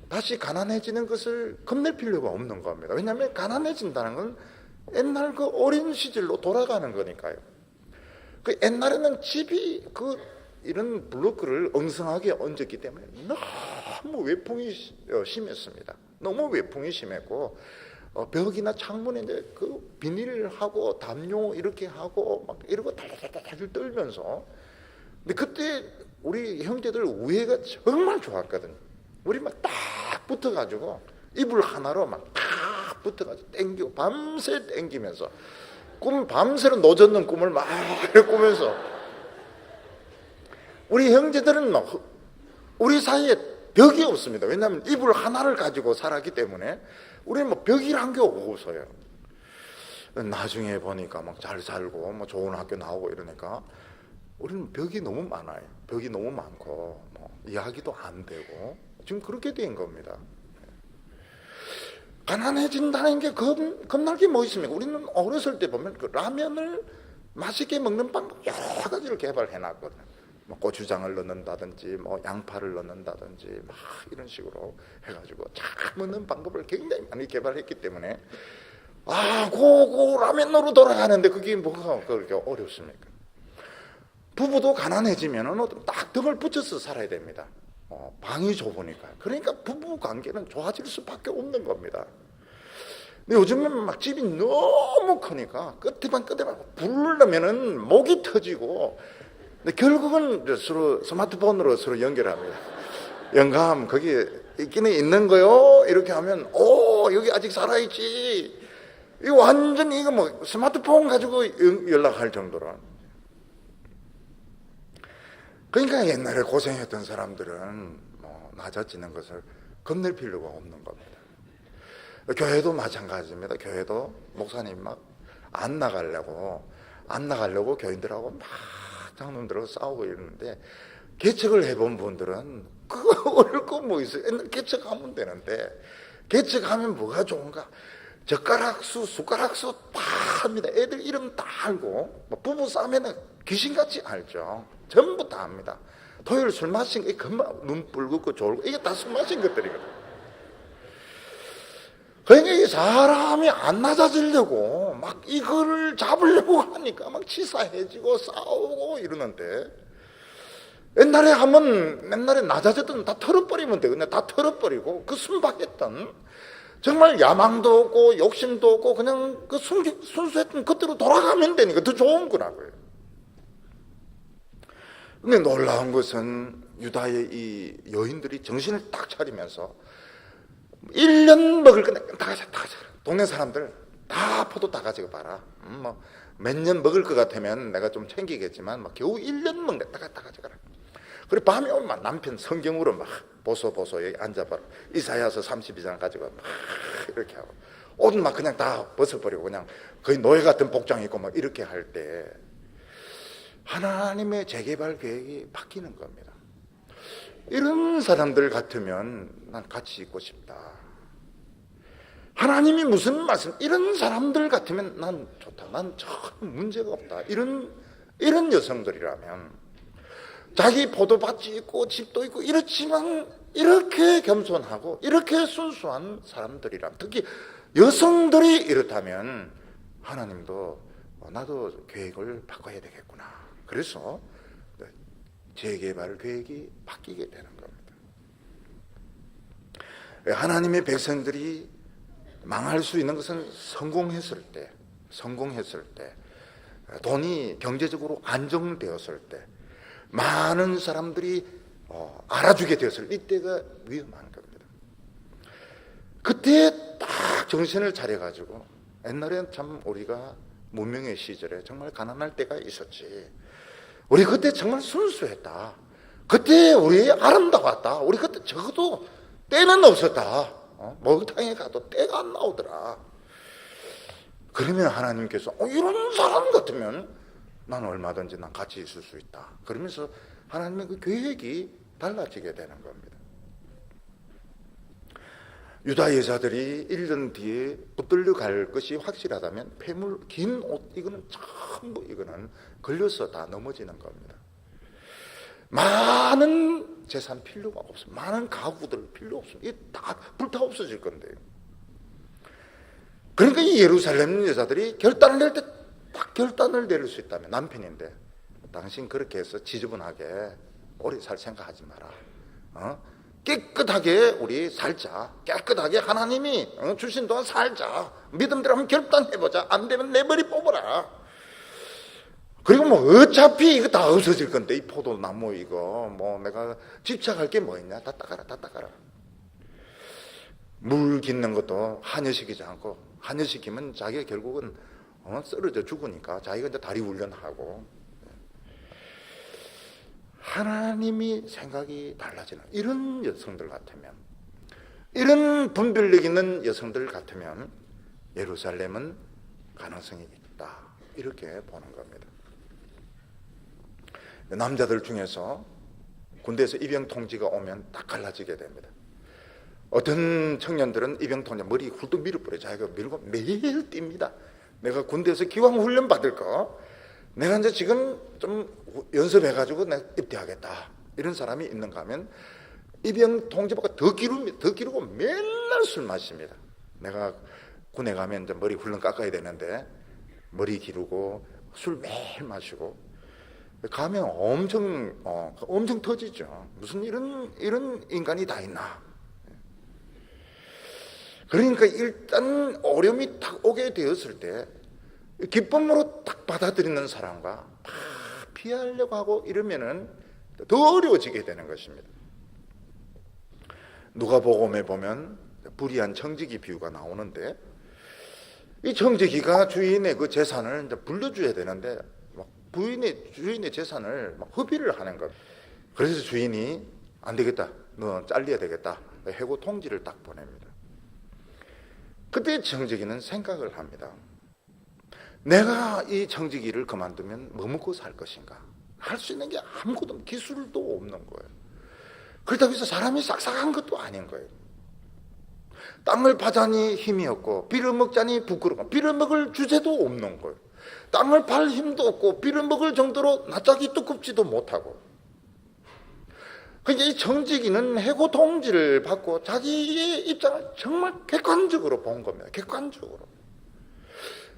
다시 가난해지는 것을 겁낼 필요가 없는 겁니다. 왜냐하면 가난해진다는 건 옛날 그 어린 시절로 돌아가는 거니까요. 그 옛날에는 집이 이런 블로크를 엉성하게 얹었기 때문에 너무 외풍이 심했습니다. 너무 외풍이 심했고, 벽이나 창문에 이제 그 비닐을 하고 담요 이렇게 하고 막 이러고 달달달달 떨면서. 근데 그때 우리 형제들 우애가 정말 좋았거든요. 우리 막 딱 붙어가지고 이불 하나로 막 탁 붙어가지고 땡기고 밤새 땡기면서 밤새로 노젓는 꿈을 막 꾸면서 우리 형제들은 막 우리 사이에 벽이 없습니다. 왜냐하면 이불 하나를 가지고 살았기 때문에 우리는 뭐 벽이란 게 없어요. 나중에 보니까 막 잘 살고 뭐 좋은 학교 나오고 이러니까 우리는 벽이 너무 많아요. 벽이 너무 많고 뭐 이야기도 안 되고 지금 그렇게 된 겁니다. 가난해진다는 게 겁날 게 뭐 있습니까? 우리는 어렸을 때 보면 그 라면을 맛있게 먹는 방법 여러 가지를 개발해 놨거든요. 뭐 고추장을 넣는다든지 뭐 양파를 넣는다든지 막 이런 식으로 해가지고 잘 먹는 방법을 굉장히 많이 개발했기 때문에 고 라면으로 돌아가는데 그게 뭐가 그렇게 어렵습니까? 부부도 가난해지면은 딱 등을 붙여서 살아야 됩니다. 방이 좁으니까. 그러니까 부부 관계는 좋아질 수밖에 없는 겁니다. 근데 요즘은 막 집이 너무 크니까 끝에만 부르려면은 목이 터지고, 근데 결국은 서로 스마트폰으로 서로 연결합니다. 영감 거기 있기는 있는 거요? 이렇게 하면 여기 아직 살아있지. 이거 완전 이거 뭐 스마트폰 가지고 연락할 정도로. 그러니까 옛날에 고생했던 사람들은 뭐 낮아지는 것을 겁낼 필요가 없는 겁니다. 교회도 마찬가지입니다. 교회도 목사님 막 안 나가려고 교인들하고 막 장로들하고 싸우고 이러는데, 개척을 해본 분들은 그거 어려울 거 뭐 있어요. 옛날 개척하면 되는데, 개척하면 뭐가 좋은가? 젓가락 수, 숟가락 수 다 합니다. 애들 이름 다 알고, 부부 싸움에는 귀신같이 알죠. 전부 다 합니다. 토요일 술 마신 거, 금방 눈 붉고 졸고, 이게 다 술 마신 것들이거든요. 그러니까 이 사람이 안 낮아지려고 막 이거를 잡으려고 하니까 막 치사해지고 싸우고 이러는데, 옛날에 낮아졌던 다 털어버리면 되거든요. 다 털어버리고 그 순박했던, 정말 야망도 없고 욕심도 없고 그냥 그 순수했던 그대로 돌아가면 되니까 더 좋은 거라고요. 근데 놀라운 것은 유다의 이 여인들이 정신을 딱 차리면서 1년 먹을 거 다 가져가. 동네 사람들 다 포도 다 가지고 봐라. 뭐 몇 년 먹을 것 같으면 내가 좀 챙기겠지만 막 겨우 1년 먹는 다 가져가라. 그리고 밤에 오면 남편 성경으로 막 보소 여기 앉아봐라. 이사야서 32장 가지고 막 이렇게 하고, 옷 막 그냥 다 벗어버리고 그냥 거의 노예 같은 복장 입고 막 이렇게 할 때 하나님의 재개발 계획이 바뀌는 겁니다. 이런 사람들 같으면 난 같이 있고 싶다. 하나님이 무슨 말씀, 이런 사람들 같으면 난 좋다. 난 전혀 문제가 없다. 이런 여성들이라면, 자기 포도밭이 있고 집도 있고 이렇지만 이렇게 겸손하고 이렇게 순수한 사람들이라면, 특히 여성들이 이렇다면 하나님도 나도 계획을 바꿔야 되겠구나. 그래서 재개발 계획이 바뀌게 되는 겁니다. 하나님의 백성들이 망할 수 있는 것은 성공했을 때, 돈이 경제적으로 안정되었을 때, 많은 사람들이 알아주게 되었을 때, 이때가 위험한 겁니다. 그때 딱 정신을 차려가지고, 옛날에는 참 우리가 문명의 시절에 정말 가난할 때가 있었지. 우리 그때 정말 순수했다. 그때 우리 아름다웠다. 우리 그때 적어도 때는 없었다. 목욕탕에 가도 때가 안 나오더라. 그러면 하나님께서 이런 사람 같으면 난 얼마든지 난 같이 있을 수 있다. 그러면서 하나님의 그 계획이 달라지게 되는 겁니다. 유다 여자들이 1년 뒤에 붙들려 갈 것이 확실하다면 폐물, 긴 옷, 이거는 전부 이거는 걸려서 다 넘어지는 겁니다. 많은 재산 필요가 없습니다. 많은 가구들 필요 없습니다. 이게 다 불타 없어질 건데요. 그러니까 이 예루살렘 여자들이 결단을 낼 때 딱 결단을 내릴 수 있다면, 남편인데 당신 그렇게 해서 지저분하게 오래 살 생각하지 마라. 깨끗하게 우리 살자. 깨끗하게 하나님이 주신 동안 살자. 믿음대로 한번 결단해보자. 안 되면 내 머리 뽑아라. 그리고 뭐 어차피 이거 다 없어질 건데, 이 포도나무 이거 뭐 내가 집착할 게 뭐 있냐. 다 따가라. 물 깃는 것도 한여시키지 않고, 한여시키면 자기가 결국은 쓰러져 죽으니까 자기가 이제 다리 훈련하고. 하나님이 생각이 달라지는 이런 여성들 같으면, 이런 분별력 있는 여성들 같으면 예루살렘은 가능성이 있다, 이렇게 보는 겁니다. 남자들 중에서 군대에서 입영 통지가 오면 딱 갈라지게 됩니다. 어떤 청년들은 입영 통지 머리 훌떡 밀어버려. 자기가 밀고 매일 뜁니다. 내가 군대에서 기왕 훈련 받을 거 내가 이제 지금 좀 연습해가지고 내가 입대하겠다, 이런 사람이 있는가 하면 입영 통지보다 더 기르고 맨날 술 마십니다. 내가 군에 가면 이제 머리 훌렁 깎아야 되는데 머리 기르고 술 매일 마시고 가면 엄청 터지죠. 무슨 이런 인간이 다 있나. 그러니까 일단 어려움이 딱 오게 되었을 때 기쁨으로 딱 받아들이는 사람과 막 피하려고 하고 이러면은 더 어려워지게 되는 것입니다. 누가복음에 보면 불의한 청지기 비유가 나오는데, 이 청지기가 주인의 그 재산을 이제 불려줘야 되는데 막 주인의 재산을 막 허비를 하는 것. 그래서 주인이 안 되겠다, 너 잘려야 되겠다, 해고 통지를 딱 보냅니다. 그때 청지기는 생각을 합니다. 내가 이 청지기를 그만두면 뭐 먹고 살 것인가? 할 수 있는 게 아무것도 없는, 기술도 없는 거예요. 그렇다고 해서 사람이 싹싹한 것도 아닌 거예요. 땅을 파자니 힘이 없고 빌어먹자니 부끄러워, 빌어먹을 주제도 없는 거예요. 땅을 팔 힘도 없고 빌어먹을 정도로 낯짝이 두껍지도 못하고. 그러니까 이 청지기는 해고 통지를 받고 자기의 입장을 정말 객관적으로 본 겁니다.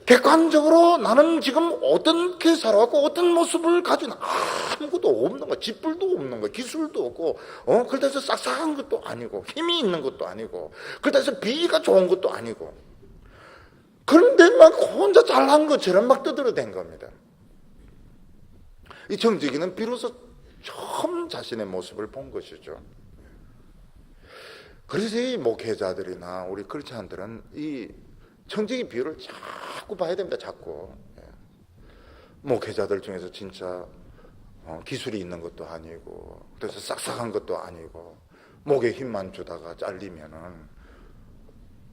객관적으로 나는 지금 어떻게 살아왔고 어떤 모습을 가진, 아무것도 없는 거야. 짓불도 없는 거야. 기술도 없고, 그렇다 해서 싹싹한 것도 아니고, 힘이 있는 것도 아니고, 그렇다 해서 비위가 좋은 것도 아니고. 그런데 막 혼자 잘난 것처럼 막 떠들어댄 겁니다. 이 청지기는 비로소 처음 자신의 모습을 본 것이죠. 그래서 이 목회자들이나 우리 크리스찬들은 이 청지기 비유를 자꾸 봐야 됩니다. 자꾸. 목회자들 중에서 진짜 기술이 있는 것도 아니고, 그래서 싹싹한 것도 아니고, 목에 힘만 주다가 잘리면은,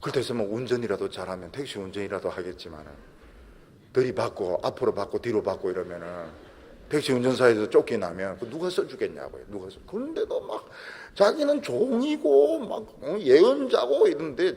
그래서 뭐 운전이라도 잘하면 택시 운전이라도 하겠지만은, 들이받고 앞으로 받고 뒤로 받고 이러면은 택시 운전사에서 쫓겨나면 누가 써주겠냐고요. 그런데도 막 자기는 종이고 막 예언자고 이런데,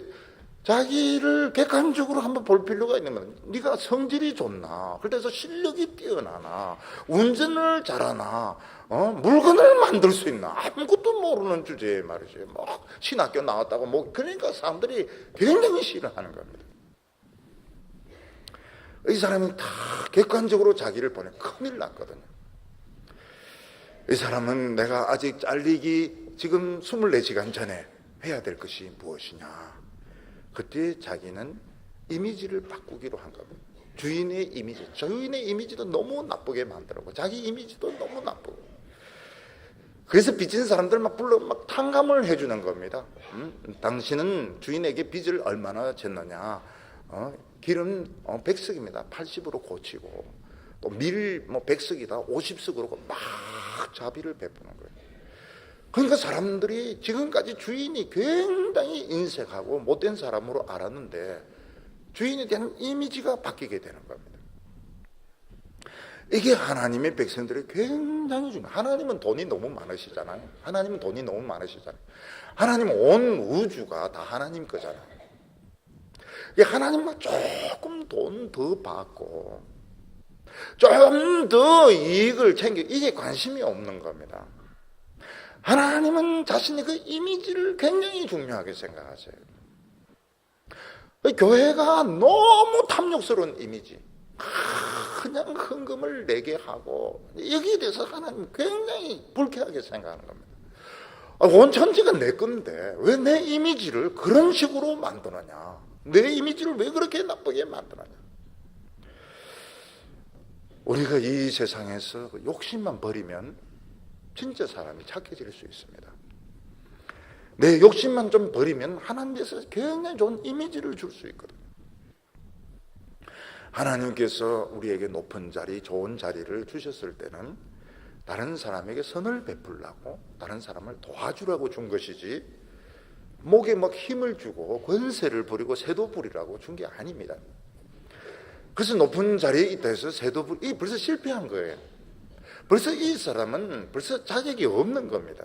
자기를 객관적으로 한번 볼 필요가 있는 거예요. 네가 성질이 좋나, 그래서 실력이 뛰어나나, 운전을 잘하나, 물건을 만들 수 있나, 아무것도 모르는 주제에 말이죠. 막 신학교 나왔다고 뭐, 그러니까 사람들이 굉장히 싫어하는 겁니다. 이 사람이 다 객관적으로 자기를 보내 큰일 났거든요. 이 사람은 내가 아직 잘리기 지금 24시간 전에 해야 될 것이 무엇이냐. 그때 자기는 이미지를 바꾸기로 한 겁니다. 주인의 이미지도 너무 나쁘게 만들었고, 자기 이미지도 너무 나쁘고. 그래서 빚진 사람들 막 불러 막 탕감을 해주는 겁니다. 당신은 주인에게 빚을 얼마나 졌느냐. 길은 100석입니다. 80으로 고치고, 또 밀 100석이다 50석으로 막 자비를 베푸는 거예요. 그러니까 사람들이 지금까지 주인이 굉장히 인색하고 못된 사람으로 알았는데, 주인에 대한 이미지가 바뀌게 되는 겁니다. 이게 하나님의 백성들이 굉장히 중요해요. 하나님은 돈이 너무 많으시잖아요. 하나님은 온 우주가 다 하나님 거잖아요. 하나님과 조금 돈 더 받고 좀 더 이익을 챙겨, 이게 관심이 없는 겁니다. 하나님은 자신의 그 이미지를 굉장히 중요하게 생각하세요. 교회가 너무 탐욕스러운 이미지, 그냥 헌금을 내게 하고, 여기에 대해서 하나님 굉장히 불쾌하게 생각하는 겁니다. 온 천지가 내 건데 왜 내 이미지를 그런 식으로 만드느냐, 내 이미지를 왜 그렇게 나쁘게 만드느냐. 우리가 이 세상에서 욕심만 버리면 진짜 사람이 착해질 수 있습니다. 내 욕심만 좀 버리면 하나님께서 굉장히 좋은 이미지를 줄 수 있거든. 하나님께서 우리에게 높은 자리, 좋은 자리를 주셨을 때는 다른 사람에게 선을 베풀라고, 다른 사람을 도와주라고 준 것이지 목에 막 힘을 주고 권세를 부리고 세도 부리라고 준 게 아닙니다. 그래서 높은 자리에 있다 해서 세도 부리, 이 벌써 실패한 거예요. 벌써 이 사람은 벌써 자격이 없는 겁니다.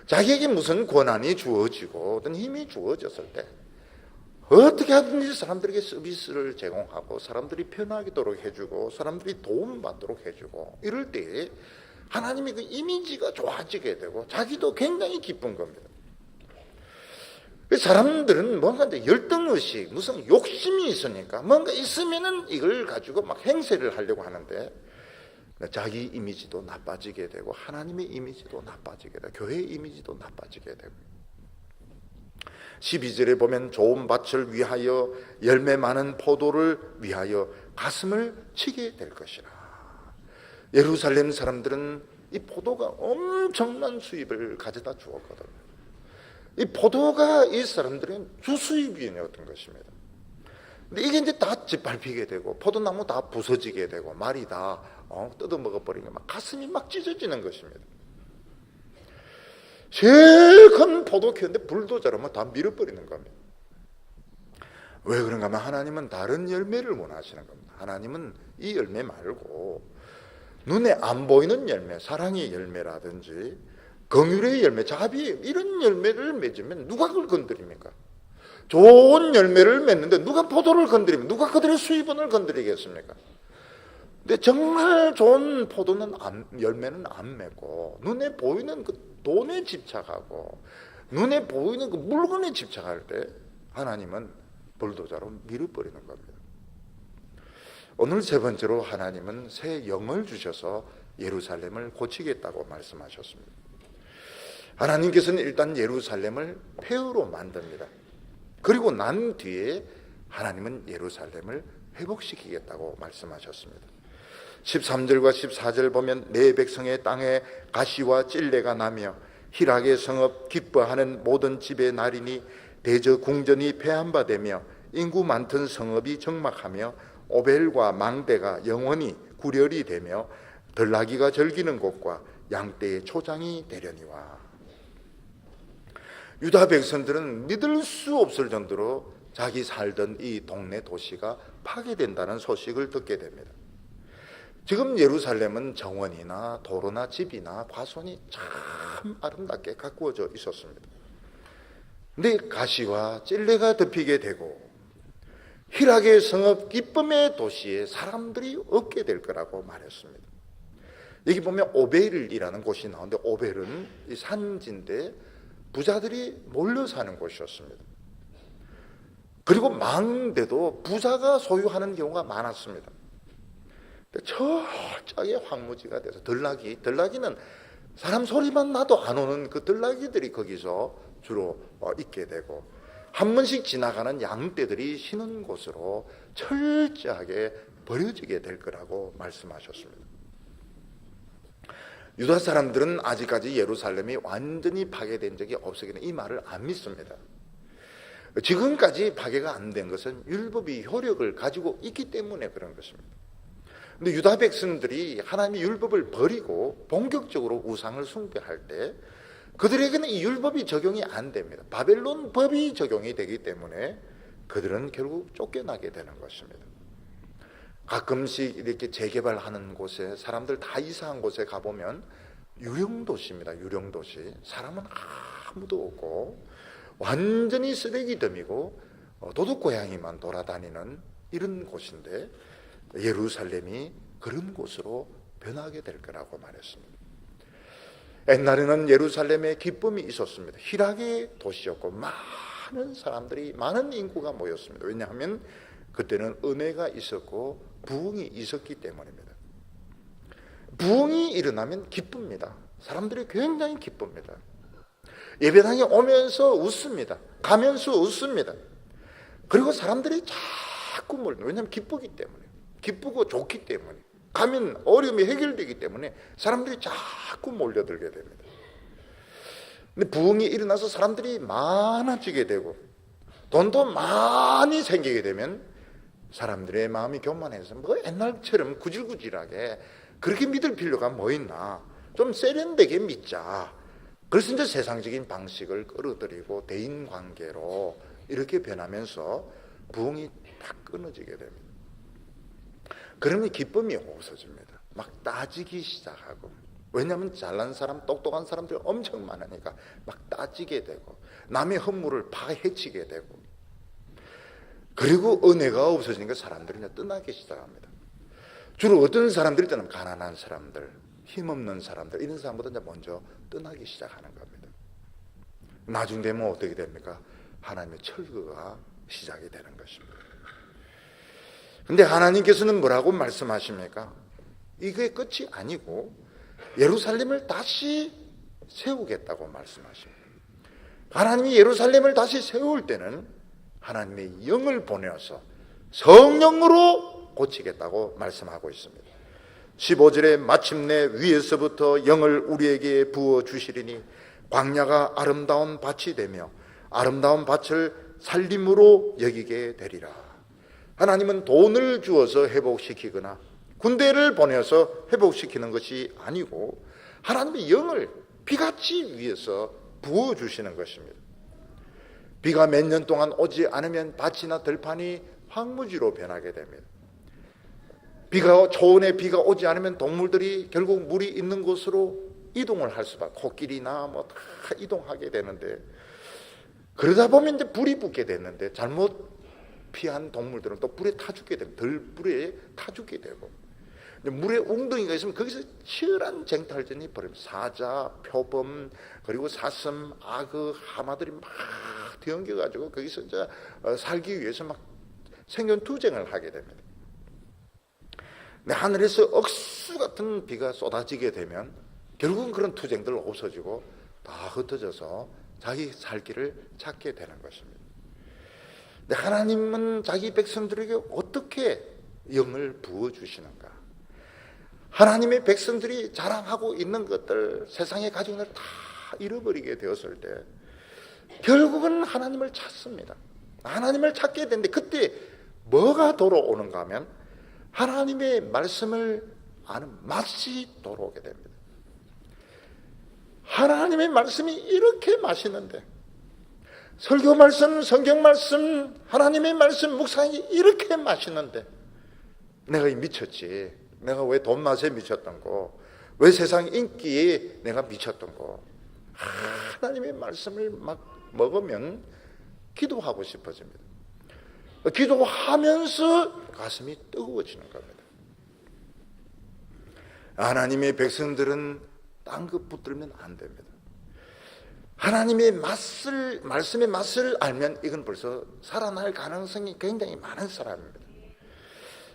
자기에게 무슨 권한이 주어지고 어떤 힘이 주어졌을 때 어떻게 하든지 사람들에게 서비스를 제공하고 사람들이 편하도록 해주고 사람들이 도움받도록 해주고 이럴 때 하나님의 그 이미지가 좋아지게 되고 자기도 굉장히 기쁜 겁니다. 사람들은 뭔가 이제 열등의식, 무슨 욕심이 있으니까 뭔가 있으면은 이걸 가지고 막 행세를 하려고 하는데 자기 이미지도 나빠지게 되고 하나님의 이미지도 나빠지게 되고 교회의 이미지도 나빠지게 되고 12절에 보면 좋은 밭을 위하여 열매 많은 포도를 위하여 가슴을 치게 될 것이라. 예루살렘 사람들은 이 포도가 엄청난 수입을 가져다 주었거든. 이 포도가 이 사람들은 주수입이었던 것입니다. 근데 이게 이제 다 짓밟히게 되고 포도나무 다 부서지게 되고 말이 다 뜯어먹어버리니까 막 가슴이 막 찢어지는 것입니다. 제일 큰 포도 키웠는데 불도저로 다 밀어버리는 겁니다. 왜 그런가 하면 하나님은 다른 열매를 원하시는 겁니다. 하나님은 이 열매 말고 눈에 안 보이는 열매, 사랑의 열매라든지 긍휼의 열매, 자비 이런 열매를 맺으면 누가 그걸 건드립니까? 좋은 열매를 맺는데 누가 포도를 건드리면 누가 그들의 수입원을 건드리겠습니까? 근데 정말 좋은 포도는 열매는 안 맺고 눈에 보이는 그 돈에 집착하고 눈에 보이는 그 물건에 집착할 때 하나님은 불도저로 밀어버리는 겁니다. 오늘 세 번째로 하나님은 새 영을 주셔서 예루살렘을 고치겠다고 말씀하셨습니다. 하나님께서는 일단 예루살렘을 폐허로 만듭니다. 그리고 난 뒤에 하나님은 예루살렘을 회복시키겠다고 말씀하셨습니다. 13절과 14절 보면 내 백성의 땅에 가시와 찔레가 나며 희락의 성읍 기뻐하는 모든 집의 날이니 대저 궁전이 폐한바되며 인구 많던 성읍이 적막하며 오벨과 망대가 영원히 구렬이 되며 들나귀가 절기는 곳과 양떼의 초장이 되려니와. 유다 백성들은 믿을 수 없을 정도로 자기 살던 이 동네 도시가 파괴된다는 소식을 듣게 됩니다. 지금 예루살렘은 정원이나 도로나 집이나 화손이 참 아름답게 가꾸어져 있었습니다. 근데 가시와 찔레가 덮이게 되고 희락의 성읍 기쁨의 도시에 사람들이 없게 될 거라고 말했습니다. 여기 보면 오벨이라는 곳이 나오는데 오벨은 이 산지인데 부자들이 몰려 사는 곳이었습니다. 그리고 망대도 부자가 소유하는 경우가 많았습니다. 철저하게 황무지가 돼서 들나귀는 사람 소리만 나도 안 오는 그 들나귀들이 거기서 주로 있게 되고 한 번씩 지나가는 양떼들이 쉬는 곳으로 철저하게 버려지게 될 거라고 말씀하셨습니다. 유다 사람들은 아직까지 예루살렘이 완전히 파괴된 적이 없었기는 이 말을 안 믿습니다. 지금까지 파괴가 안 된 것은 율법이 효력을 가지고 있기 때문에 그런 것입니다. 근데 유다 백성들이 하나님의 율법을 버리고 본격적으로 우상을 숭배할 때 그들에게는 이 율법이 적용이 안 됩니다. 바벨론 법이 적용이 되기 때문에 그들은 결국 쫓겨나게 되는 것입니다. 가끔씩 이렇게 재개발하는 곳에 사람들 다 이사한 곳에 가보면 유령도시입니다. 유령도시. 사람은 아무도 없고 완전히 쓰레기더미고 도둑고양이만 돌아다니는 이런 곳인데 예루살렘이 그런 곳으로 변하게 될 거라고 말했습니다. 옛날에는 예루살렘에 기쁨이 있었습니다. 희락의 도시였고 많은 사람들이 많은 인구가 모였습니다. 왜냐하면 그때는 은혜가 있었고 부흥이 있었기 때문입니다. 부흥이 일어나면 기쁩니다. 사람들이 굉장히 기쁩니다. 예배당에 오면서 웃습니다. 가면서 웃습니다. 그리고 사람들이 자꾸 왜냐하면 기쁘기 때문에 기쁘고 좋기 때문에 가면 어려움이 해결되기 때문에 사람들이 자꾸 몰려들게 됩니다. 근데 부흥이 일어나서 사람들이 많아지게 되고 돈도 많이 생기게 되면 사람들의 마음이 교만해서 뭐 옛날처럼 구질구질하게 그렇게 믿을 필요가 뭐 있나, 좀 세련되게 믿자. 그래서 이제 세상적인 방식을 끌어들이고 대인관계로 이렇게 변하면서 부흥이 딱 끊어지게 됩니다. 그러면 기쁨이 없어집니다. 막 따지기 시작하고, 왜냐하면 잘난 사람, 똑똑한 사람들이 엄청 많으니까 막 따지게 되고 남의 허물을 파헤치게 되고, 그리고 은혜가 없어지니까 사람들이 이제 떠나기 시작합니다. 주로 어떤 사람들이 떠나면 가난한 사람들, 힘없는 사람들, 이런 사람보다 이제 먼저 떠나기 시작하는 겁니다. 나중 되면 어떻게 됩니까? 하나님의 철거가 시작이 되는 것입니다. 근데 하나님께서는 뭐라고 말씀하십니까? 이게 끝이 아니고 예루살렘을 다시 세우겠다고 말씀하십니다. 하나님이 예루살렘을 다시 세울 때는 하나님의 영을 보내어서 성령으로 고치겠다고 말씀하고 있습니다. 15절에 마침내 위에서부터 영을 우리에게 부어주시리니 광야가 아름다운 밭이 되며 아름다운 밭을 살림으로 여기게 되리라. 하나님은 돈을 주어서 회복시키거나 군대를 보내서 회복시키는 것이 아니고 하나님의 영을 비같이 위에서 부어주시는 것입니다. 비가 몇 년 동안 오지 않으면 밭이나 들판이 황무지로 변하게 됩니다. 초원에 비가 오지 않으면 동물들이 결국 물이 있는 곳으로 이동을 할 수밖에, 코끼리나 뭐 다 이동하게 되는데, 그러다 보면 이제 불이 붙게 됐는데 잘못 피한 동물들은 또 불에 타 죽게 됩니다. 들불에 타 죽게 되고, 물에 웅덩이가 있으면 거기서 치열한 쟁탈전이 벌어집니다. 사자, 표범, 그리고 사슴, 악어, 하마들이 막 뒤엉겨가지고 거기서 이제 살기 위해서 막 생존 투쟁을 하게 됩니다. 근데 하늘에서 억수 같은 비가 쏟아지게 되면 결국은 그런 투쟁들 없어지고 다 흩어져서 자기 살 길을 찾게 되는 것입니다. 근데 하나님은 자기 백성들에게 어떻게 영을 부어주시는가? 하나님의 백성들이 자랑하고 있는 것들, 세상에 가진 것을 다 잃어버리게 되었을 때 결국은 하나님을 찾습니다. 하나님을 찾게 되는데 그때 뭐가 돌아오는가 하면 하나님의 말씀을 아는 맛이 돌아오게 됩니다. 하나님의 말씀이 이렇게 맛있는데, 설교 말씀, 성경 말씀, 하나님의 말씀 묵상이 이렇게 맛있는데 내가 미쳤지. 내가 왜 돈 맛에 미쳤던 거, 왜 세상 인기에 내가 미쳤던 거. 하나님의 말씀을 막 먹으면 기도하고 싶어집니다. 기도하면서 가슴이 뜨거워지는 겁니다. 하나님의 백성들은 딴 것 붙들면 안 됩니다. 하나님의 말씀의 맛을 알면 이건 벌써 살아날 가능성이 굉장히 많은 사람입니다.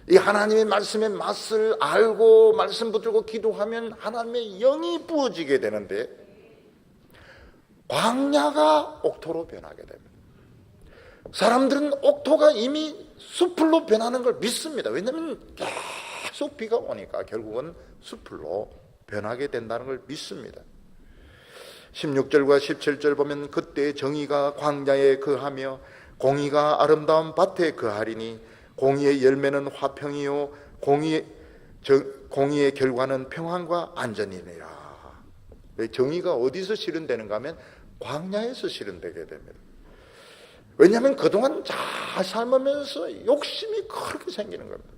이 하나님의 말씀의 맛을 알고 말씀 붙들고 기도하면 하나님의 영이 부어지게 되는데 광야가 옥토로 변하게 됩니다. 사람들은 옥토가 이미 숲으로 변하는 걸 믿습니다. 왜냐하면 계속 비가 오니까 결국은 숲으로 변하게 된다는 걸 믿습니다. 16절과 17절 보면 그때 정의가 광야에 거하며 공의가 아름다운 밭에 거하리니 공의의 열매는 화평이요 공의의 결과는 평안과 안전이니라. 정의가 어디서 실현되는가 하면 광야에서 실현되게 됩니다. 왜냐하면 그동안 잘 삶으면서 욕심이 그렇게 생기는 겁니다.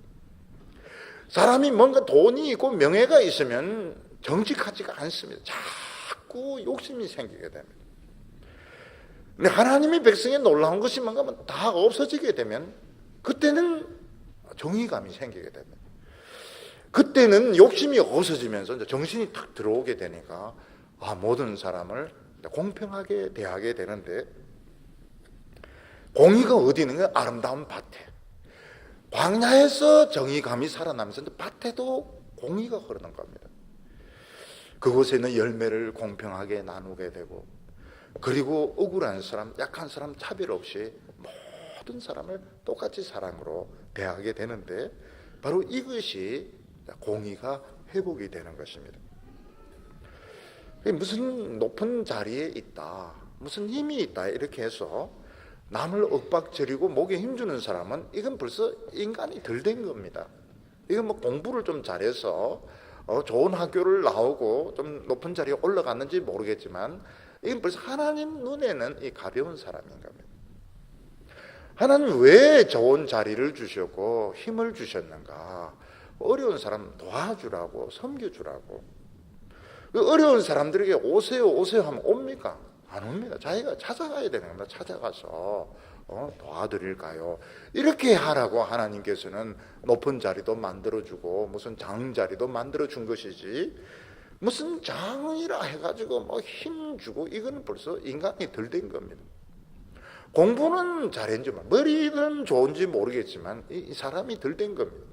사람이 뭔가 돈이 있고 명예가 있으면 정직하지가 않습니다. 자꾸 욕심이 생기게 됩니다. 근데 하나님의 백성의 놀라운 것이 뭔가 하면 다 없어지게 되면 그때는 정의감이 생기게 됩니다. 그때는 욕심이 없어지면서 이제 정신이 탁 들어오게 되니까 모든 사람을 공평하게 대하게 되는데, 공의가 어디 있는 거예요? 아름다운 밭에. 광야에서 정의감이 살아나면서 밭에도 공의가 흐르는 겁니다. 그곳에는 열매를 공평하게 나누게 되고, 그리고 억울한 사람, 약한 사람 차별 없이 모든 사람을 똑같이 사랑으로 대하게 되는데, 바로 이것이 공의가 회복이 되는 것입니다. 무슨 높은 자리에 있다, 무슨 힘이 있다 이렇게 해서 남을 윽박지르고 목에 힘주는 사람은 이건 벌써 인간이 덜 된 겁니다. 이건 뭐 공부를 좀 잘해서 좋은 학교를 나오고 좀 높은 자리에 올라갔는지 모르겠지만 이건 벌써 하나님 눈에는 이 가벼운 사람인 겁니다. 하나님 왜 좋은 자리를 주셨고 힘을 주셨는가? 어려운 사람 도와주라고, 섬겨주라고. 그 어려운 사람들에게 오세요 오세요 하면 옵니까? 안 옵니다. 자기가 찾아가야 되는 겁니다. 찾아가서 도와드릴까요? 이렇게 하라고 하나님께서는 높은 자리도 만들어주고 무슨 장자리도 만들어준 것이지, 무슨 장이라 해가지고 뭐 힘주고 이건 벌써 인간이 덜 된 겁니다. 공부는 잘했지만 머리는 좋은지 모르겠지만 이 사람이 덜 된 겁니다.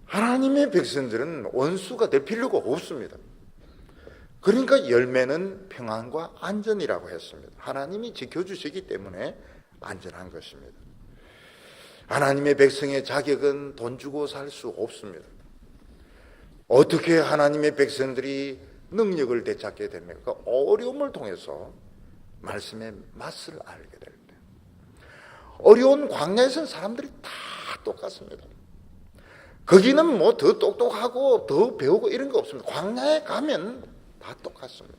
하나님의 백성들은 원수가 될 필요가 없습니다. 그러니까 열매는 평안과 안전이라고 했습니다. 하나님이 지켜주시기 때문에 안전한 것입니다. 하나님의 백성의 자격은 돈 주고 살 수 없습니다. 어떻게 하나님의 백성들이 능력을 되찾게 됩니까? 그 어려움을 통해서 말씀의 맛을 알게 될 때. 어려운 광야에서는 사람들이 다 똑같습니다. 거기는 뭐 더 똑똑하고 더 배우고 이런 거 없습니다. 광야에 가면 다 똑같습니다.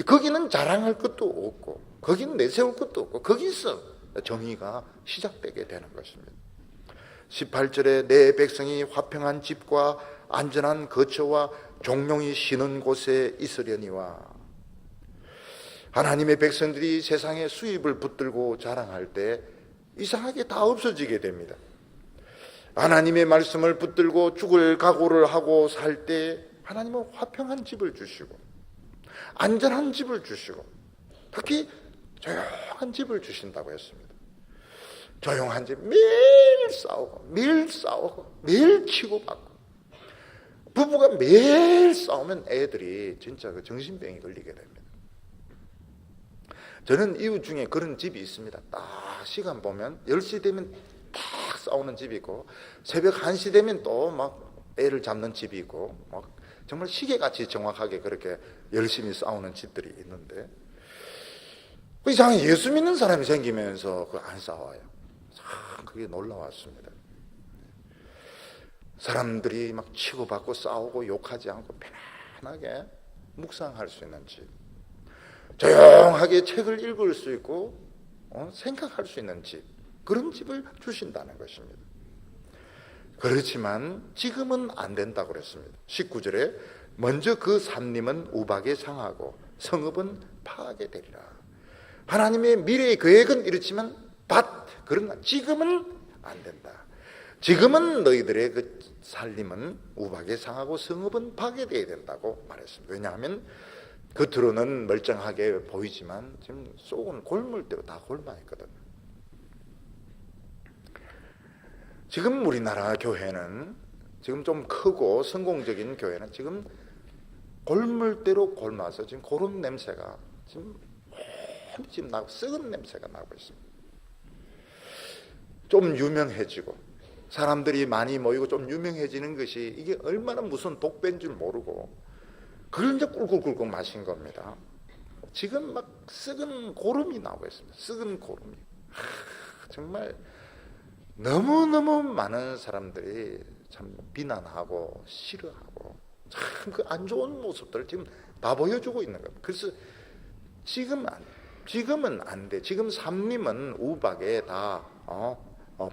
거기는 자랑할 것도 없고 거기는 내세울 것도 없고 거기서 정의가 시작되게 되는 것입니다. 18절에 내 백성이 화평한 집과 안전한 거처와 종룡이 쉬는 곳에 있으려니와. 하나님의 백성들이 세상에 수입을 붙들고 자랑할 때 이상하게 다 없어지게 됩니다. 하나님의 말씀을 붙들고 죽을 각오를 하고 살 때 하나님은 화평한 집을 주시고 안전한 집을 주시고 특히 조용한 집을 주신다고 했습니다. 조용한 집, 매일 싸우고 매일 치고받고 부부가 매일 싸우면 애들이 진짜 그 정신병이 걸리게 됩니다. 저는 이웃 중에 그런 집이 있습니다. 딱 시간 보면 10시 되면 딱 싸우는 집이 있고 새벽 1시 되면 또 막 애를 잡는 집이 있고 막 정말 시계같이 정확하게 그렇게 열심히 싸우는 집들이 있는데, 그 이상하게 예수 믿는 사람이 생기면서 안 싸워요. 참 그게 놀라웠습니다. 사람들이 막 치고받고 싸우고 욕하지 않고 편안하게 묵상할 수 있는 집, 조용하게 책을 읽을 수 있고 생각할 수 있는 집, 그런 집을 주신다는 것입니다. 그렇지만 지금은 안 된다고 그랬습니다. 19절에 먼저 그 산림은 우박에 상하고 성읍은 파하게 되리라. 하나님의 미래의 계획은 이렇지만 그러나 지금은 안 된다. 지금은 너희들의 그 살림은 우박에 상하고 성읍은 파괴되어야 된다고 말했습니다. 왜냐하면 겉으로는 멀쩡하게 보이지만 지금 속은 골물대로 다 골마 있거든요. 지금 우리나라 교회는 지금 좀 크고 성공적인 교회는 지금 골물대로 골마서 지금 그런 냄새가 지금 나고 썩은 냄새가 나고 있습니다. 좀 유명해지고 사람들이 많이 모이고 좀 유명해지는 것이 이게 얼마나 무슨 독배인 줄 모르고 그걸 이제 꿀꿀꿀꿀 마신 겁니다. 지금 막 썩은 고름이 나오고 있습니다. 썩은 고름이. 정말 너무너무 많은 사람들이 참 비난하고 싫어하고 참 그 안 좋은 모습들을 지금 다 보여주고 있는 겁니다. 그래서 지금은 안 돼. 지금 산림은 우박에 다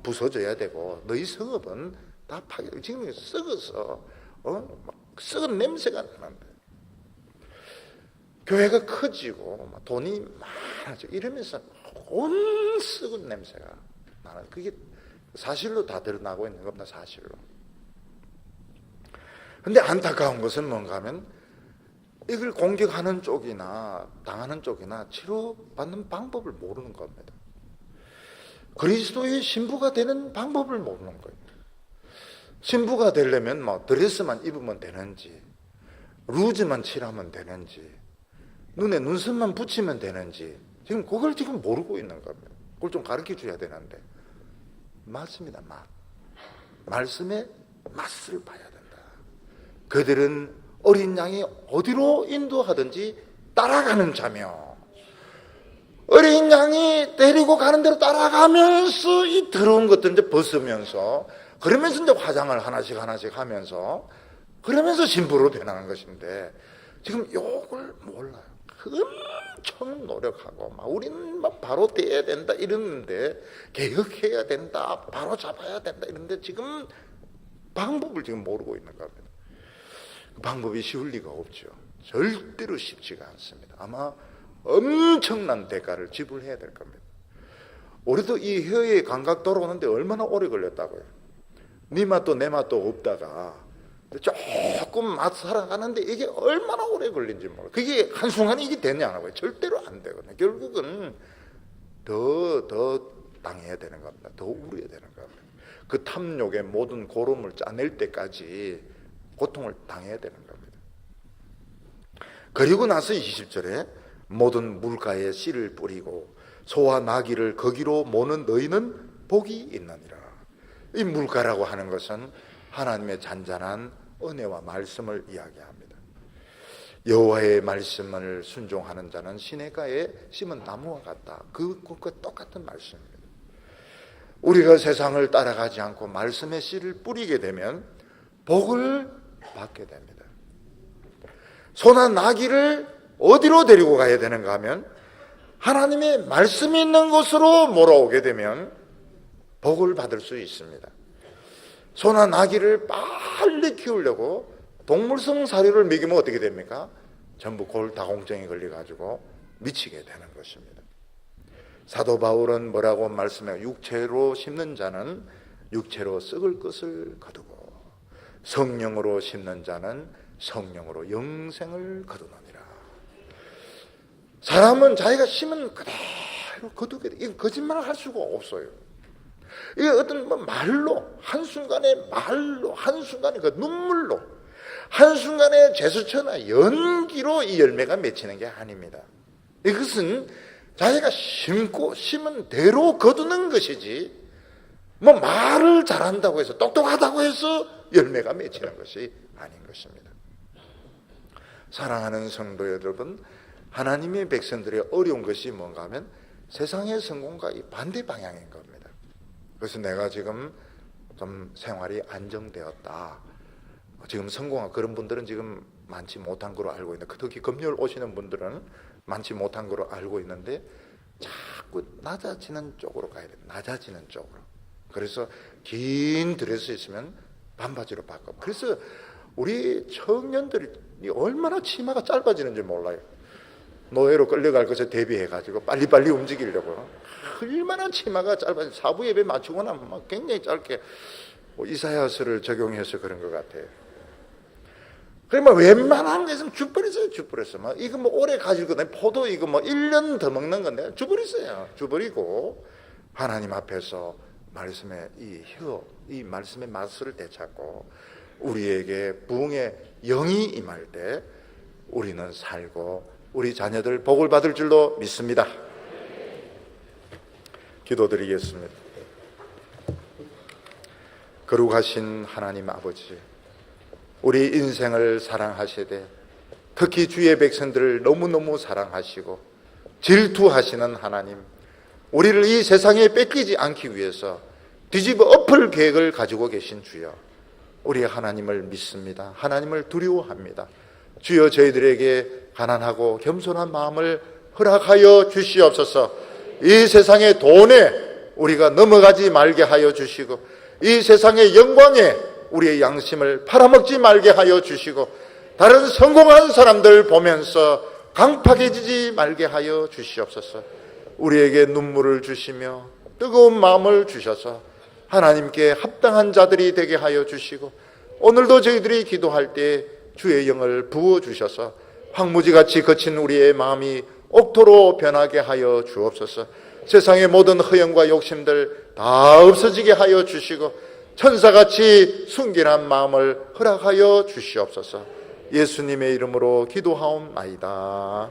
부서져야 되고 너희 성읍은 다 파괴. 지금 썩어서 막 썩은 냄새가 나는데 교회가 커지고 돈이 많아지고 이러면서 온 썩은 냄새가 나는, 그게 사실로 다 드러나고 있는 겁니다. 사실로. 근데 안타까운 것은 뭔가 하면 이걸 공격하는 쪽이나 당하는 쪽이나 치료받는 방법을 모르는 겁니다. 그리스도의 신부가 되는 방법을 모르는 거예요. 신부가 되려면 뭐 드레스만 입으면 되는지, 루즈만 칠하면 되는지, 눈에 눈썹만 붙이면 되는지, 지금 그걸 지금 모르고 있는 겁니다. 그걸 좀 가르쳐 줘야 되는데. 맞습니다. 말씀의 맛을 봐야 된다. 그들은 어린 양이 어디로 인도하든지 따라가는 자며, 어린 양이 데리고 가는 대로 따라가면서 이 더러운 것들 이제 벗으면서, 그러면서 이제 화장을 하나씩 하면서, 그러면서 신부로 변하는 것인데, 지금 요걸 몰라요. 엄청 노력하고 막 우리는 막 바로 돼야 된다 이러는데, 개혁해야 된다, 바로 잡아야 된다 이러는데 지금 방법을 지금 모르고 있는 겁니다. 방법이 쉬울 리가 없죠. 절대로 쉽지가 않습니다. 아마 엄청난 대가를 지불해야 될 겁니다. 우리도 이 혀의 감각 돌아오는데 얼마나 오래 걸렸다고요. 네 맛도 내 맛도 없다가 조금 맛 살아가는데 이게 얼마나 오래 걸린지 몰라요. 그게 한순간에 이게 되냐고요. 절대로 안 되거든요. 결국은 더 당해야 되는 겁니다. 더 울어야 되는 겁니다. 그 탐욕의 모든 고름을 짜낼 때까지 고통을 당해야 되는 겁니다. 그리고 나서 20절에 모든 물가에 씨를 뿌리고 소와 나귀를 거기로 모는 너희는 복이 있느니라. 이 물가라고 하는 것은 하나님의 잔잔한 은혜와 말씀을 이야기합니다. 여호와의 말씀을 순종하는 자는 시냇가에 심은 나무와 같다. 그것과 똑같은 말씀입니다. 우리가 세상을 따라가지 않고 말씀의 씨를 뿌리게 되면 복을 받게 됩니다. 소나 나귀를 어디로 데리고 가야 되는가 하면 하나님의 말씀이 있는 곳으로 몰아오게 되면 복을 받을 수 있습니다. 소나 나귀를 빨리 키우려고 동물성 사료를 먹이면 어떻게 됩니까? 전부 골다공증에 걸려가지고 미치게 되는 것입니다. 사도 바울은 뭐라고 말씀해요? 육체로 심는 자는 육체로 썩을 것을 거두고 성령으로 심는 자는 성령으로 영생을 거두느니라. 사람은 자기가 심은 그대로 거두게 돼. 이건 거짓말을 할 수가 없어요. 이게 어떤 말로, 한순간에 그 눈물로, 한순간에 제스처나 연기로 이 열매가 맺히는 게 아닙니다. 이것은 자기가 심고 심은 대로 거두는 것이지, 말을 잘한다고 해서, 똑똑하다고 해서 열매가 맺히는 것이 아닌 것입니다. 사랑하는 성도 여러분, 하나님의 백성들의 어려운 것이 뭔가 하면 세상의 성공과 이 반대 방향인 겁니다. 그래서 내가 지금 좀 생활이 안정되었다, 지금 성공한 그런 분들은 지금 많지 못한 거로 알고 있는데, 특히 금요일 오시는 분들은 많지 못한 거로 알고 있는데 자꾸 낮아지는 쪽으로 가야 돼요. 낮아지는 쪽으로. 그래서 긴 드레스 있으면 반바지로 바꿔. 그래서 우리 청년들이 얼마나 치마가 짧아지는지 몰라요. 노예로 끌려갈 것에 대비해가지고 빨리빨리 움직이려고 얼마나 치마가 짧아져. 사부 예배 마치고 나면 막 굉장히 짧게 이사야서를 적용해서 그런 것 같아요. 그러면 웬만한 것은 주버리세요. 이거 오래 가질 건데, 포도 이거 1년 더 먹는 건데 주버리세요. 주버리고 하나님 앞에서 말씀의 이 말씀의 맛을 되찾고 우리에게 부흥의 영이 임할 때 우리는 살고 우리 자녀들 복을 받을 줄로 믿습니다. 기도드리겠습니다. 거룩하신 하나님 아버지, 우리 인생을 사랑하시되 특히 주의 백성들을 너무너무 사랑하시고 질투하시는 하나님, 우리를 이 세상에 뺏기지 않기 위해서 뒤집어 엎을 계획을 가지고 계신 주여, 우리 하나님을 믿습니다. 하나님을 두려워합니다. 주여, 저희들에게 가난하고 겸손한 마음을 허락하여 주시옵소서. 이 세상의 돈에 우리가 넘어가지 말게 하여 주시고, 이 세상의 영광에 우리의 양심을 팔아먹지 말게 하여 주시고, 다른 성공한 사람들 보면서 강팍해지지 말게 하여 주시옵소서. 우리에게 눈물을 주시며 뜨거운 마음을 주셔서 하나님께 합당한 자들이 되게 하여 주시고, 오늘도 저희들이 기도할 때 주의 영을 부어주셔서 황무지같이 거친 우리의 마음이 옥토로 변하게 하여 주옵소서. 세상의 모든 허영과 욕심들 다 없어지게 하여 주시고 천사같이 순결한 마음을 허락하여 주시옵소서. 예수님의 이름으로 기도하옵나이다.